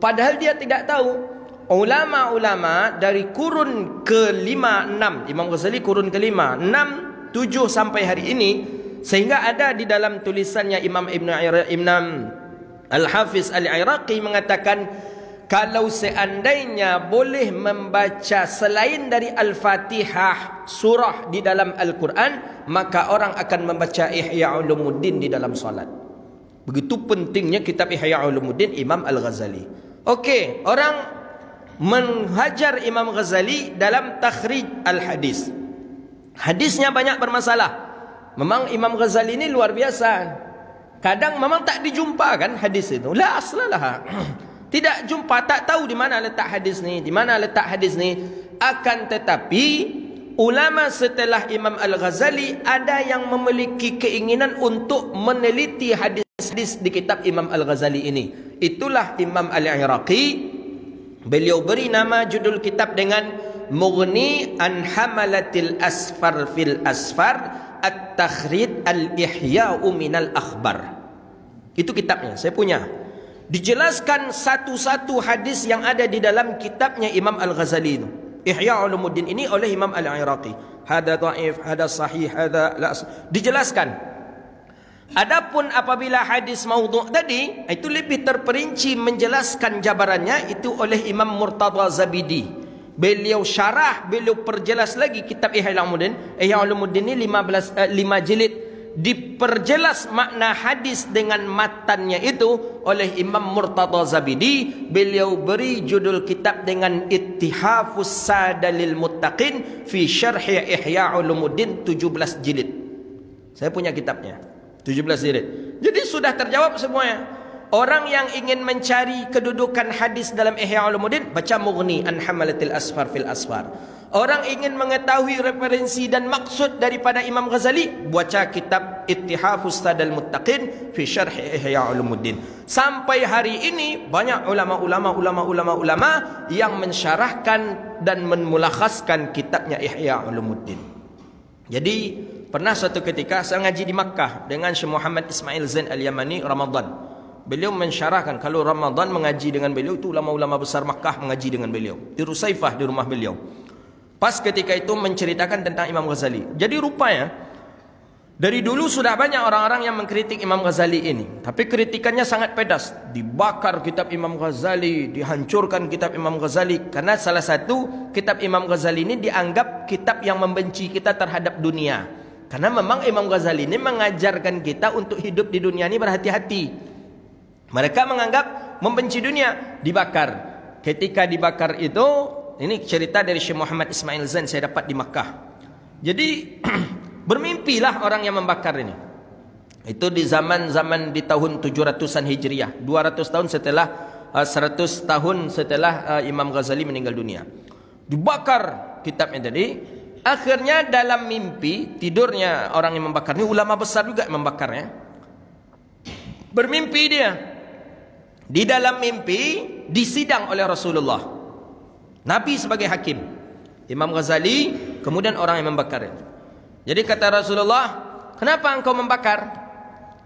Padahal dia tidak tahu. Ulama-ulama dari kurun ke-5, 6, Imam Ghazali kurun ke-5, 6, 7 sampai hari ini, sehingga ada di dalam tulisannya Imam Al-Hafiz Al-Iraqi mengatakan, kalau seandainya boleh membaca selain dari Al-Fatihah surah di dalam Al-Quran, maka orang akan membaca Ihya Ulumuddin di dalam salat. Begitu pentingnya kitab Ihya Ulumuddin Imam Al-Ghazali. Okey, orang menghajar Imam Ghazali dalam takhrij al-hadis. Hadisnya banyak bermasalah. Memang Imam Ghazali ini luar biasa. Kadang memang tak dijumpa kan hadis itu. La aslalah. Tidak jumpa, tak tahu di mana letak hadis ni, di mana letak hadis ni. Akan tetapi ulama setelah Imam Al-Ghazali ada yang memiliki keinginan untuk meneliti hadis-hadis di kitab Imam Al-Ghazali ini. Itulah Imam Al-Iraqi. Beliau beri nama judul kitab dengan Mughni an Hamalatil Asfar fil Asfar At-Takhrid Al-Ihya'u Minal Akhbar. Itu kitabnya, saya punya. Dijelaskan satu-satu hadis yang ada di dalam kitabnya Imam Al-Ghazali itu. Ihya Ulumuddin ini oleh Imam Al-Iraqi. Hada dhaif, hada sahih, hada la. Dijelaskan. Adapun apabila hadis maudhu' tadi, itu lebih terperinci menjelaskan jabarannya itu oleh Imam Murtada Zabidi. Beliau syarah, beliau perjelas lagi kitab Ihya Ulumuddin. Ihya Ulumuddin ini 5 jilid. Diperjelas makna hadis dengan matannya itu oleh Imam Murtada Zabidi. Beliau beri judul kitab dengan Ittihafus Sadalil Muttaqin fi Syarh Ihya Ulumuddin, 17 jilid. Saya punya kitabnya 17 jilid. Jadi sudah terjawab semuanya. Orang yang ingin mencari kedudukan hadis dalam Ihya Ulumuddin, baca Mughni an Hamalatil Asfar fil Asfar. Orang ingin mengetahui referensi dan maksud daripada Imam Ghazali, baca kitab Ittihafus Sadal Muttaqin fi Syarh Ihya Ulumuddin. Sampai hari ini banyak ulama yang mensyarahkan dan memulakhaskan kitabnya Ihya Ulumuddin. Jadi pernah suatu ketika saya ngaji di Makkah dengan Syekh Muhammad Ismail Zain Al-Yamani Ramadan. Beliau mensyarahkan kalau Ramadan mengaji dengan beliau, itu ulama-ulama besar Makkah mengaji dengan beliau di Rusaifah, di rumah beliau. Pas ketika itu menceritakan tentang Imam Ghazali. Jadi rupanya dari dulu sudah banyak orang-orang yang mengkritik Imam Ghazali ini, tapi kritikannya sangat pedas. Dibakar kitab Imam Ghazali, dihancurkan kitab Imam Ghazali, karena salah satu kitab Imam Ghazali ini dianggap kitab yang membenci kita terhadap dunia. Karena memang Imam Ghazali ini mengajarkan kita untuk hidup di dunia ini berhati-hati. Mereka menganggap membenci dunia, dibakar. Ketika dibakar itu, ini cerita dari Syekh Muhammad Ismail Zain, saya dapat di Makkah. Jadi bermimpilah orang yang membakar ini. Itu di zaman-zaman di tahun 700-an Hijriah, 200 tahun setelah 100 tahun setelah Imam Ghazali meninggal dunia. Dibakar kitabnya tadi. Akhirnya dalam mimpi, tidurnya orang yang membakar ini ulama besar juga yang membakarnya. Bermimpi dia. Di dalam mimpi disidang oleh Rasulullah, Nabi sebagai hakim, Imam Ghazali, kemudian orang yang membakar. Jadi kata Rasulullah, kenapa engkau membakar?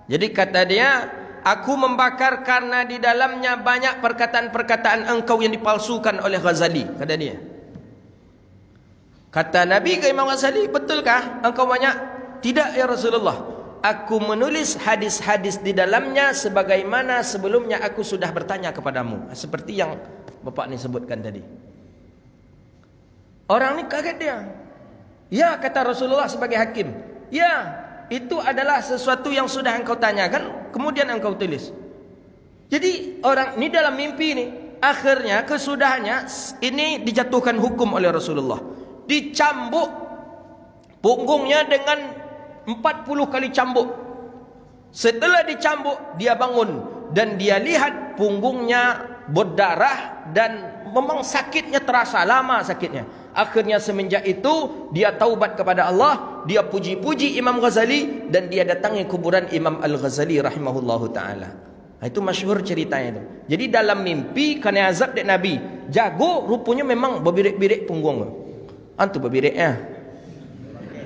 Jadi kata dia, aku membakar karena di dalamnya banyak perkataan-perkataan engkau yang dipalsukan oleh Ghazali, kata dia. Kata Nabi ke Imam Ghazali, betulkah engkau banyak? Tidak ya Rasulullah, aku menulis hadis-hadis di dalamnya sebagaimana sebelumnya aku sudah bertanya kepadamu. Seperti yang Bapak ni sebutkan tadi. Orang ni kaget dia. Ya, kata Rasulullah sebagai hakim. Ya, itu adalah sesuatu yang sudah engkau tanyakan, kemudian engkau tulis. Jadi orang ni dalam mimpi ni, akhirnya kesudahannya ini dijatuhkan hukum oleh Rasulullah. Dicambuk punggungnya dengan 40 kali cambuk. Setelah dicambuk, dia bangun dan dia lihat punggungnya berdarah dan memang sakitnya terasa lama sakitnya. Akhirnya semenjak itu dia taubat kepada Allah, dia puji-puji Imam Ghazali dan dia datangi kuburan Imam Al-Ghazali rahimahullahu taala. Itu masyhur ceritanya itu. Jadi dalam mimpi kena azab dek Nabi, jago rupanya memang berbirik-birik punggung. Antu berbiriknya.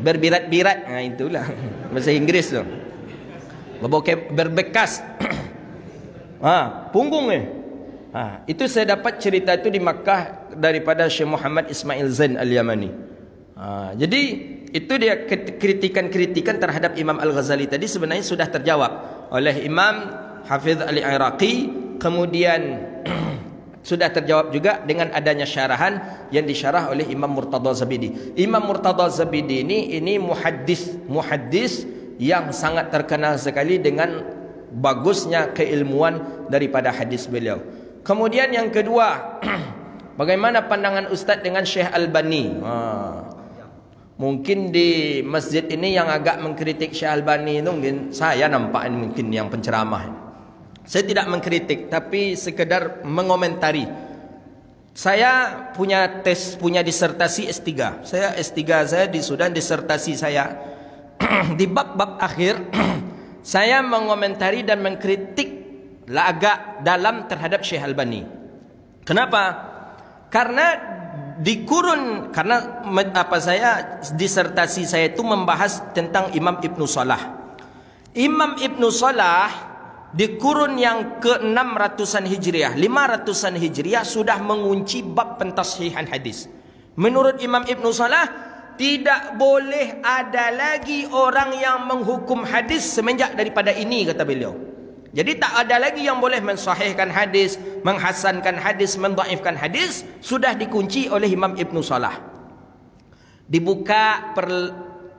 Berbirat-birat. Nah itulah bahasa Inggris tu. Berbekas. Punggungnya. Itu saya dapat cerita itu di Makkah daripada Syekh Muhammad Ismail Zain Al-Yamani. Jadi itu dia kritikan-kritikan terhadap Imam Al-Ghazali tadi sebenarnya sudah terjawab oleh Imam Hafiz Al-Iraqi, kemudian sudah terjawab juga dengan adanya syarahan yang disyarah oleh Imam Murtada Zabidi. Imam Murtada Zabidi ini muhaddis yang sangat terkenal sekali dengan bagusnya keilmuan daripada hadis beliau. Kemudian yang kedua, bagaimana pandangan Ustaz dengan Syekh Albani? Mungkin di masjid ini yang agak mengkritik Syekh Albani itu mungkin saya nampak mungkin yang penceramah. Saya tidak mengkritik, tapi sekedar mengomentari. Saya punya disertasi S3. Saya S3 saya di Sudan, disertasi saya di bab-bab akhir saya mengomentari dan mengkritik agak dalam terhadap Syekh Albani. Kenapa? Karena disertasi saya itu membahas tentang Imam Ibnu Salah. Imam Ibnu Salah di kurun yang ke-600-an Hijriah, 500-an Hijriah sudah mengunci bab pentashihan hadis. Menurut Imam Ibnu Salah, tidak boleh ada lagi orang yang menghukum hadis semenjak daripada ini, kata beliau. Jadi tak ada lagi yang boleh mensahihkan hadis, menghasankan hadis, mendhaifkan hadis, sudah dikunci oleh Imam Ibnu Salah. Dibuka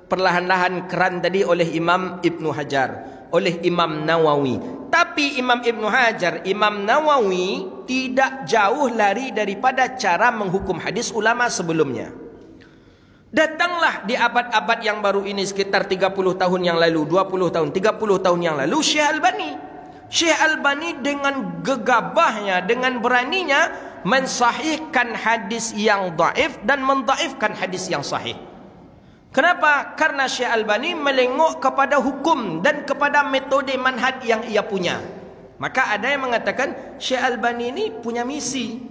perlahan-lahan keran tadi oleh Imam Ibnu Hajar, oleh Imam Nawawi. Tapi Imam Ibnu Hajar, Imam Nawawi tidak jauh lari daripada cara menghukum hadis ulama sebelumnya. Datanglah di abad-abad yang baru ini sekitar 30 tahun yang lalu, 20 tahun, 30 tahun yang lalu Syekh Albani. Syekh Albani dengan gegabahnya, dengan beraninya mensahihkan hadis yang dhaif dan mendhaifkan hadis yang sahih. Kenapa? Karena Syekh Albani melengok kepada hukum dan kepada metode manhaj yang ia punya. Maka ada yang mengatakan Syekh Albani ini punya misi,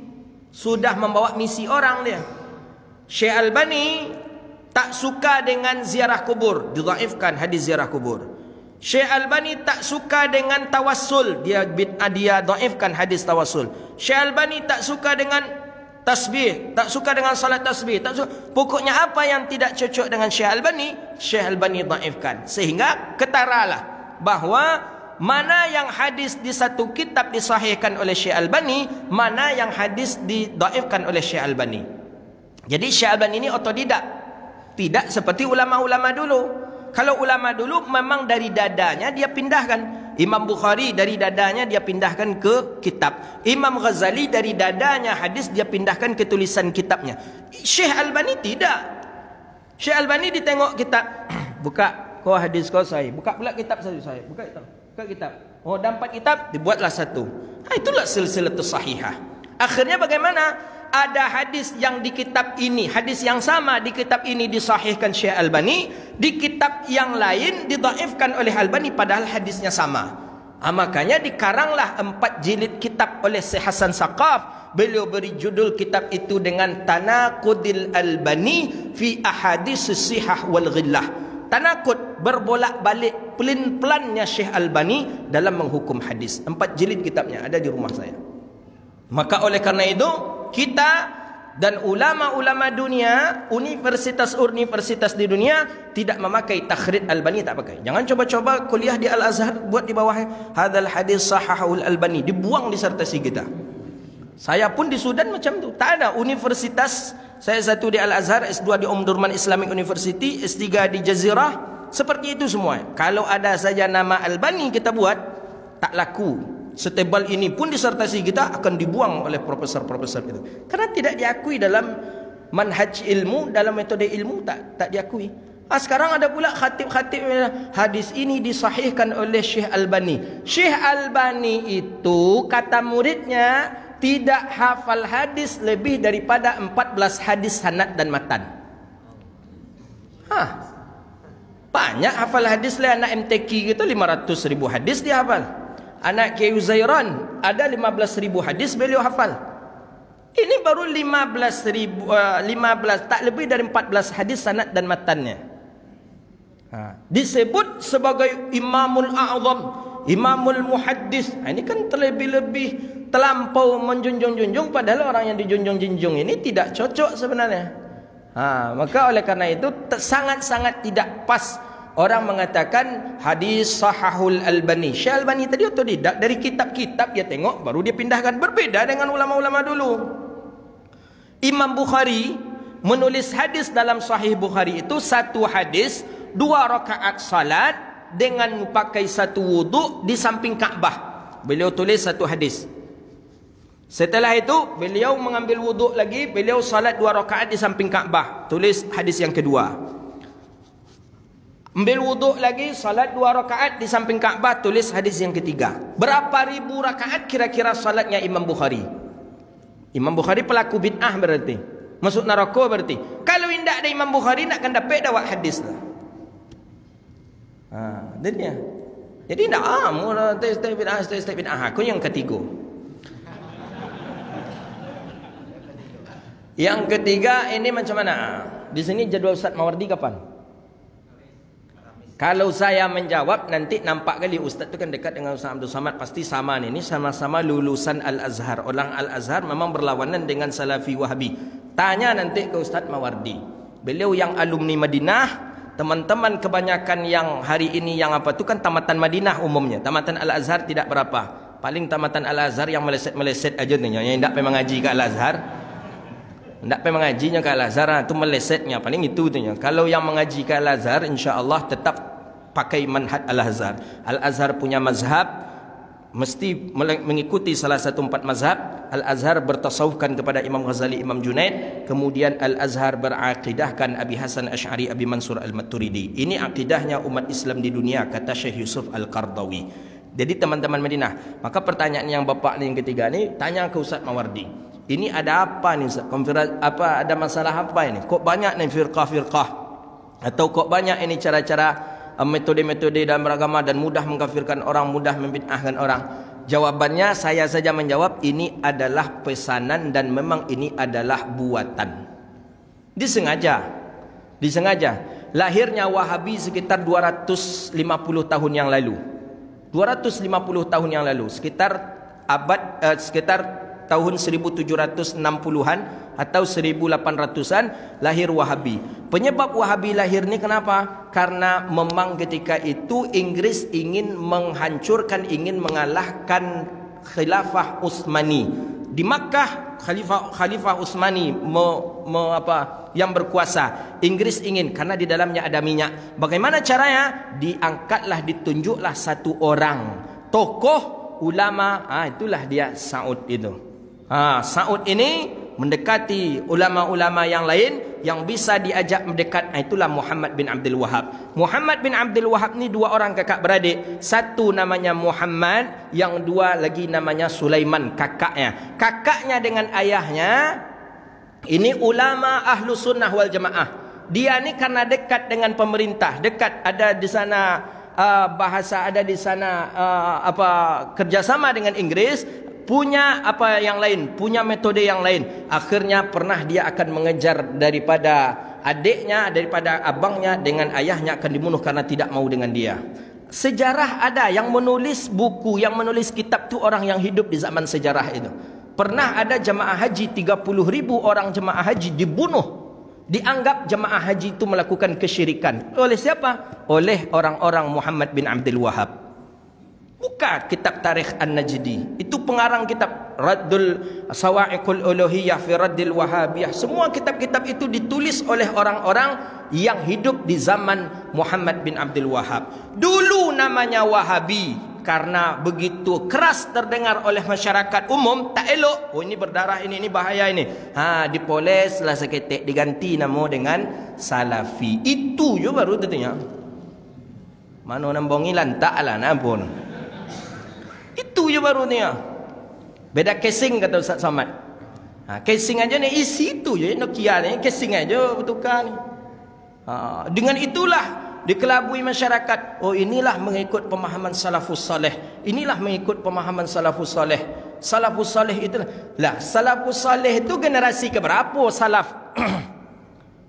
sudah membawa misi orang dia. Syekh Albani tak suka dengan ziarah kubur, didhaifkan hadis ziarah kubur. Syekh Albani tak suka dengan tawassul, dia dhaifkan hadis tawassul. Syekh Albani tak suka dengan tasbih, tak suka dengan salat tasbih, pokoknya apa yang tidak cocok dengan Syekh Albani dhaifkan. Sehingga ketaralah bahawa mana yang hadis di satu kitab disahihkan oleh Syekh Albani, mana yang hadis didhaifkan oleh Syekh Albani. Jadi Syekh Albani ini otodidak, tidak seperti ulama-ulama dulu. Kalau ulama dulu memang dari dadanya dia pindahkan. Imam Bukhari dari dadanya dia pindahkan ke kitab. Imam Ghazali dari dadanya hadis dia pindahkan ke tulisan kitabnya. Syekh Albani tidak. Syekh Albani ditengok kitab, buka kau hadis kau sahih, buka pula kitab saya, buka kitab. Oh, dapat kitab, dibuatlah satu. Itulah silsilatus sahihah. Akhirnya bagaimana? Ada hadis yang di kitab ini, hadis yang sama di kitab ini disahihkan Syekh Albani, di kitab yang lain didhaifkan oleh Albani padahal hadisnya sama. Makanya dikaranglah 4 jilid kitab oleh Syekh Hasan Saqaf. Beliau beri judul kitab itu dengan Tanaqudil Albani fi Ahadits Shihah wal Ghillah. Tanaqud, berbolak-balik pelin-pelannya Syekh Albani dalam menghukum hadis. 4 jilid kitabnya ada di rumah saya. Maka oleh karena itu kita dan ulama-ulama dunia, universitas-universitas di dunia tidak memakai takhrid Albani, tak pakai. Jangan coba-coba kuliah di Al-Azhar buat di bawah hadzal hadis sahahul Albani, dibuang disertasi kita. Saya pun di Sudan macam tu. Tak ada universitas, saya satu di Al-Azhar, S2 di Omdurman Islamic University, S3 di Jazirah, seperti itu semua. Kalau ada saja nama Albani kita buat, tak laku. Setebal ini pun disertasi kita akan dibuang oleh profesor-profesor itu. Karena tidak diakui dalam manhaj ilmu, dalam metode ilmu tak diakui. Sekarang ada pula khatib-khatib hadis ini disahihkan oleh Syekh Albani. Syekh Albani itu kata muridnya tidak hafal hadis lebih daripada 14 hadis sanad dan matan. Banyak hafal hadis lah. Anak MTQ gitu 500.000 hadis dia hafal. Anak Kiai Uzairan ada 15.000 hadis beliau hafal. Ini baru 15 tak lebih dari 14 hadis sanad dan matannya. Disebut sebagai Imamul A'zam, Imamul Muhaddis. Ini kan terlebih-lebih terlampau menjunjung-junjung, padahal orang yang dijunjung-junjung ini tidak cocok sebenarnya. Maka oleh karena itu sangat-sangat tidak pas orang mengatakan hadis sahahul Albani. Syekh Albani tadi otodidak dari kitab-kitab dia tengok baru dia pindahkan. Berbeda dengan ulama-ulama dulu. Imam Bukhari menulis hadis dalam Sahih Bukhari itu satu hadis 2 rakaat salat dengan pakai satu wuduk di samping Kaabah. Beliau tulis satu hadis. Setelah itu beliau mengambil wuduk lagi, beliau salat 2 rakaat di samping Kaabah. Tulis hadis yang kedua. Ambil wuduk lagi, salat 2 rakaat di samping Kaabah. Tulis hadis yang ketiga. Berapa ribu rakaat kira-kira salatnya Imam Bukhari? Imam Bukhari pelaku bid'ah berarti. Masuk neraka berarti. Kalau tidak ada Imam Bukhari nak kan dapat dawat hadis lah. Dia. Jadi tidak mula stay bid'ah. Aku yang ketiga. Yang ketiga ini macam mana? Di sini jadual Ustaz Mawardi kapan? Kalau saya menjawab nanti nampak kali Ustaz tu kan dekat dengan Ustaz Abdul Samad, pasti sama nih. Ini sama-sama lulusan Al-Azhar. Orang Al-Azhar memang berlawanan dengan Salafi Wahabi. Tanya nanti ke Ustaz Mawardi. Beliau yang alumni Madinah, teman-teman kebanyakan yang hari ini yang apa tu kan tamatan Madinah umumnya. Tamatan Al-Azhar tidak berapa. Paling tamatan Al-Azhar yang meleset-meleset aja nih. Yang tidak memang ngaji ke Al-Azhar. Tidak memang ngajinya ke Al-Azhar itu melesetnya. Paling itu tu. Kalau yang mengaji ke Al-Azhar insya-Allah tetap pakai manhaj Al-Azhar. Al-Azhar punya mazhab, mesti mengikuti salah satu 4 mazhab. Al-Azhar bertasawufkan kepada Imam Ghazali, Imam Junaid. Kemudian Al-Azhar berakidahkan Abi Hasan Asy'ari, Abi Mansur Al-Maturidi. Ini akidahnya umat Islam di dunia, kata Syekh Yusuf Al-Qardawi. Jadi teman-teman Madinah, maka pertanyaan yang bapak ni yang ketiga ni tanya ke Ustaz Mawardi. Ini ada apa ni Ustaz? Apa ada masalah apa ini? Kok banyak ni firqah-firqah? Atau kok banyak ini cara-cara metode-metode dalam beragama dan mudah mengkafirkan orang, mudah membid'ahkan orang? Jawabannya saya saja menjawab, ini adalah pesanan dan memang ini adalah buatan. Disengaja. Lahirnya Wahabi sekitar 250 tahun yang lalu. 250 tahun yang lalu, sekitar tahun 1760-an atau 1800-an lahir Wahabi. Penyebab Wahabi lahir ni kenapa? Karena memang ketika itu Inggris ingin menghancurkan, ingin mengalahkan Khilafah Utsmani. Di Makkah Khalifah Utsmani yang berkuasa. Inggris ingin karena di dalamnya ada minyak. Bagaimana caranya? Diangkatlah, ditunjuklah satu orang tokoh ulama. Itulah dia Saud itu. Saud ini mendekati ulama-ulama yang lain yang bisa diajak mendekat. Itulah Muhammad bin Abdul Wahab. Muhammad bin Abdul Wahab ni 2 orang kakak beradik. Satu namanya Muhammad, yang 2 lagi namanya Sulaiman, kakaknya. Kakaknya dengan ayahnya ini ulama ahlu sunnah wal jamaah. Dia ni karena dekat dengan pemerintah, dekat ada di sana bahasa, ada di sana kerjasama dengan Inggris, punya apa yang lain, punya metode yang lain. Akhirnya pernah dia akan mengejar daripada adiknya, daripada abangnya dengan ayahnya, akan dibunuh karena tidak mau dengan dia. Sejarah ada yang menulis buku, yang menulis kitab tu orang yang hidup di zaman sejarah itu. Pernah ada jemaah haji 30.000 orang jemaah haji dibunuh. Dianggap jemaah haji itu melakukan kesyirikan. Oleh siapa? Oleh orang-orang Muhammad bin Abdul Wahab. Buka kitab Tarikh An-Najdi. Itu pengarang kitab Raddul Sawa'iqul Uluhiyah fi Raddil Wahabiyah. Semua kitab-kitab itu ditulis oleh orang-orang yang hidup di zaman Muhammad bin Abdul Wahab. Dulu namanya Wahabi karena begitu keras terdengar oleh masyarakat umum, tak elok. Oh ini berdarah, ini bahaya ini. Dipoles lah seketik, diganti nama dengan Salafi. Itu je baru tentunya. Mana nambongi lantak lah nampun. Itu je baru ni. Beda casing kata Ustaz Somad. Casing aja ni isi tu je Nokia ni, casing aja bertukar ni. Dengan itulah dikelabui masyarakat. Oh, inilah mengikut pemahaman salafus saleh. Inilah mengikut pemahaman salafus saleh. Salafus saleh itulah. Lah, salafus saleh itu generasi keberapa salaf?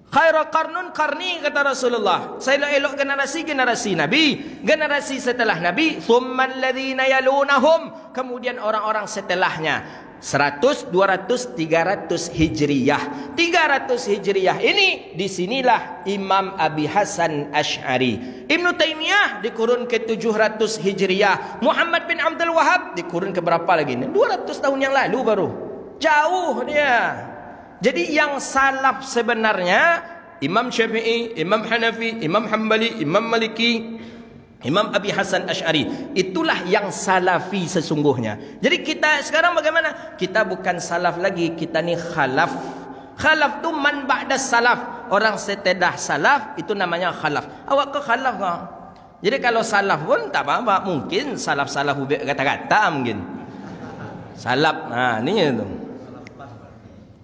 Khairul qarnun qarni kata Rasulullah. Saya elok generasi Nabi, generasi setelah Nabi, thumman ladzina yalunahum, kemudian orang-orang setelahnya. 100, 200, 300 Hijriyah. 300 Hijriyah ini disinilah Imam Abi Hasan Asy'ari. Ibnu Taimiyah di kurun ke-700 Hijriyah. Muhammad bin Abdul Wahab di kurun ke berapa lagi? 200 tahun yang lalu baru. Jauh dia. Jadi yang salaf sebenarnya Imam Syafi'i, Imam Hanafi, Imam Hanbali, Imam Maliki, Imam Abi Hasan Asy'ari. Itulah yang salafi sesungguhnya. Jadi kita sekarang bagaimana? Kita bukan salaf lagi, kita ni khalaf. Khalaf tu man ba'da salaf. Orang setelah salaf itu namanya khalaf. Awak ke khalaf ke? Jadi kalau salaf pun tak apa-apa. Mungkin salaf-salaf ubek kata-kata mungkin. Salaf. Ni tu.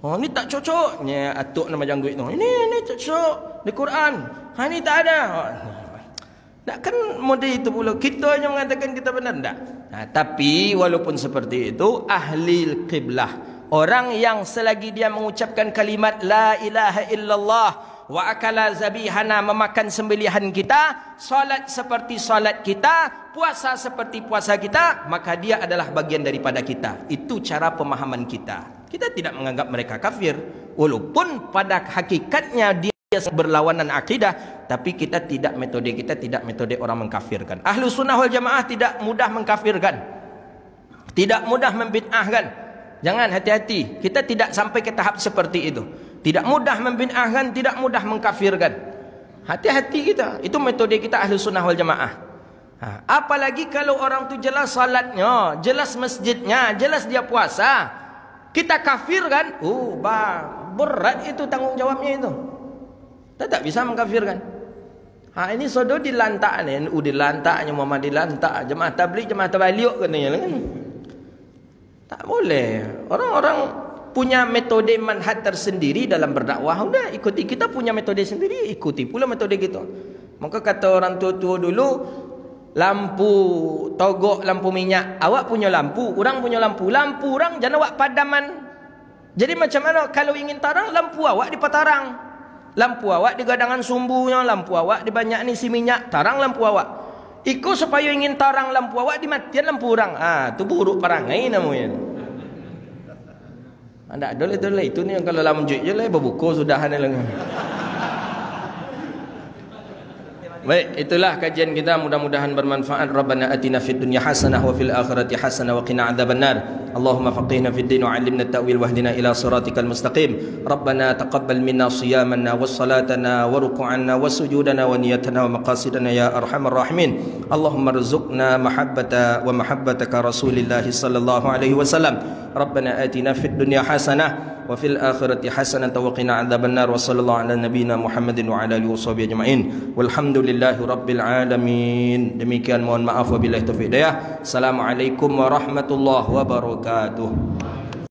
Oh, ni tak cocok. Ni atuk nama janggut tu. Ini tak cocok di Quran. Ni tak ada. Tak kan model itu pula. Kita hanya mengatakan kita benar tak? Tapi walaupun seperti itu, ahli qiblah, orang yang selagi dia mengucapkan kalimat la ilaha illallah wa akala zabihana, memakan sembelihan kita, salat seperti salat kita, puasa seperti puasa kita, maka dia adalah bagian daripada kita. Itu cara pemahaman kita. Kita tidak menganggap mereka kafir, walaupun pada hakikatnya dia berlawanan akidah, tapi kita tidak metode orang mengkafirkan. Ahlu sunnah wal jamaah tidak mudah mengkafirkan, tidak mudah membid'ahkan. Jangan, hati-hati, kita tidak sampai ke tahap seperti itu. Tidak mudah membid'ahkan, tidak mudah mengkafirkan. Hati-hati kita, itu metode kita ahlu sunnah wal jamaah. Apalagi kalau orang tu jelas salatnya, jelas masjidnya, jelas dia puasa, kita kafirkan, berat itu tanggungjawabnya itu. Kita tak bisa mengkafirkan. Ini sodo dilantak ni, NU dilantak, Muhammad dilantak, jemaah tabligh, jemaah tabaliuk katanya kan. Tak boleh. Orang-orang punya metode manhaj tersendiri dalam berdakwah. Udah ikuti, kita punya metode sendiri, ikuti pula metode kita. Maka kata orang tua-tua dulu, lampu togok, lampu minyak, awak punya lampu, orang punya lampu. Lampu orang jangan awak padaman. Jadi macam mana kalau ingin tarang, lampu awak dipatarang. Lampu awak di gadangan sumbunya, lampu awak di banyak ni si minyak, tarang lampu awak. Ikut supaya ingin tarang lampu awak, dimatian lampu orang. Tu buruk perangai namanya. Anda ada itu ni yang kalau lamjut je lah berbuku sudah ni lah. Baik, itulah kajian kita, mudah-mudahan bermanfaat. Rabbana atina fid dunya hasanah wa fil akhirati hasanah wa qina adzabannar. Allahumma faqihna fid din wa 'allimna at-ta'wil wahdina ila siratikal mustaqim. Rabbana taqabbal minna siyamanna was salatana wa ruku'anna was sujudana wa niyatana wa maqasidana ya arhamar rahimin. Allahumma rzuqna mahabbata wa mahabbataka Rasulillah sallallahu alaihi wasallam. Rabbana atina fid dunya hasanah wa fil akhirati hasanatan wa qina adzabannar. Wa sallallahu ala nabiyyina Muhammadin wa ala alihi washabihi ajma'in. Walhamdulillahi rabbil alamin. Demikian, mohon maaf wabillahi taufiq hidayah. Assalamualaikum warahmatullahi wabarakatuh.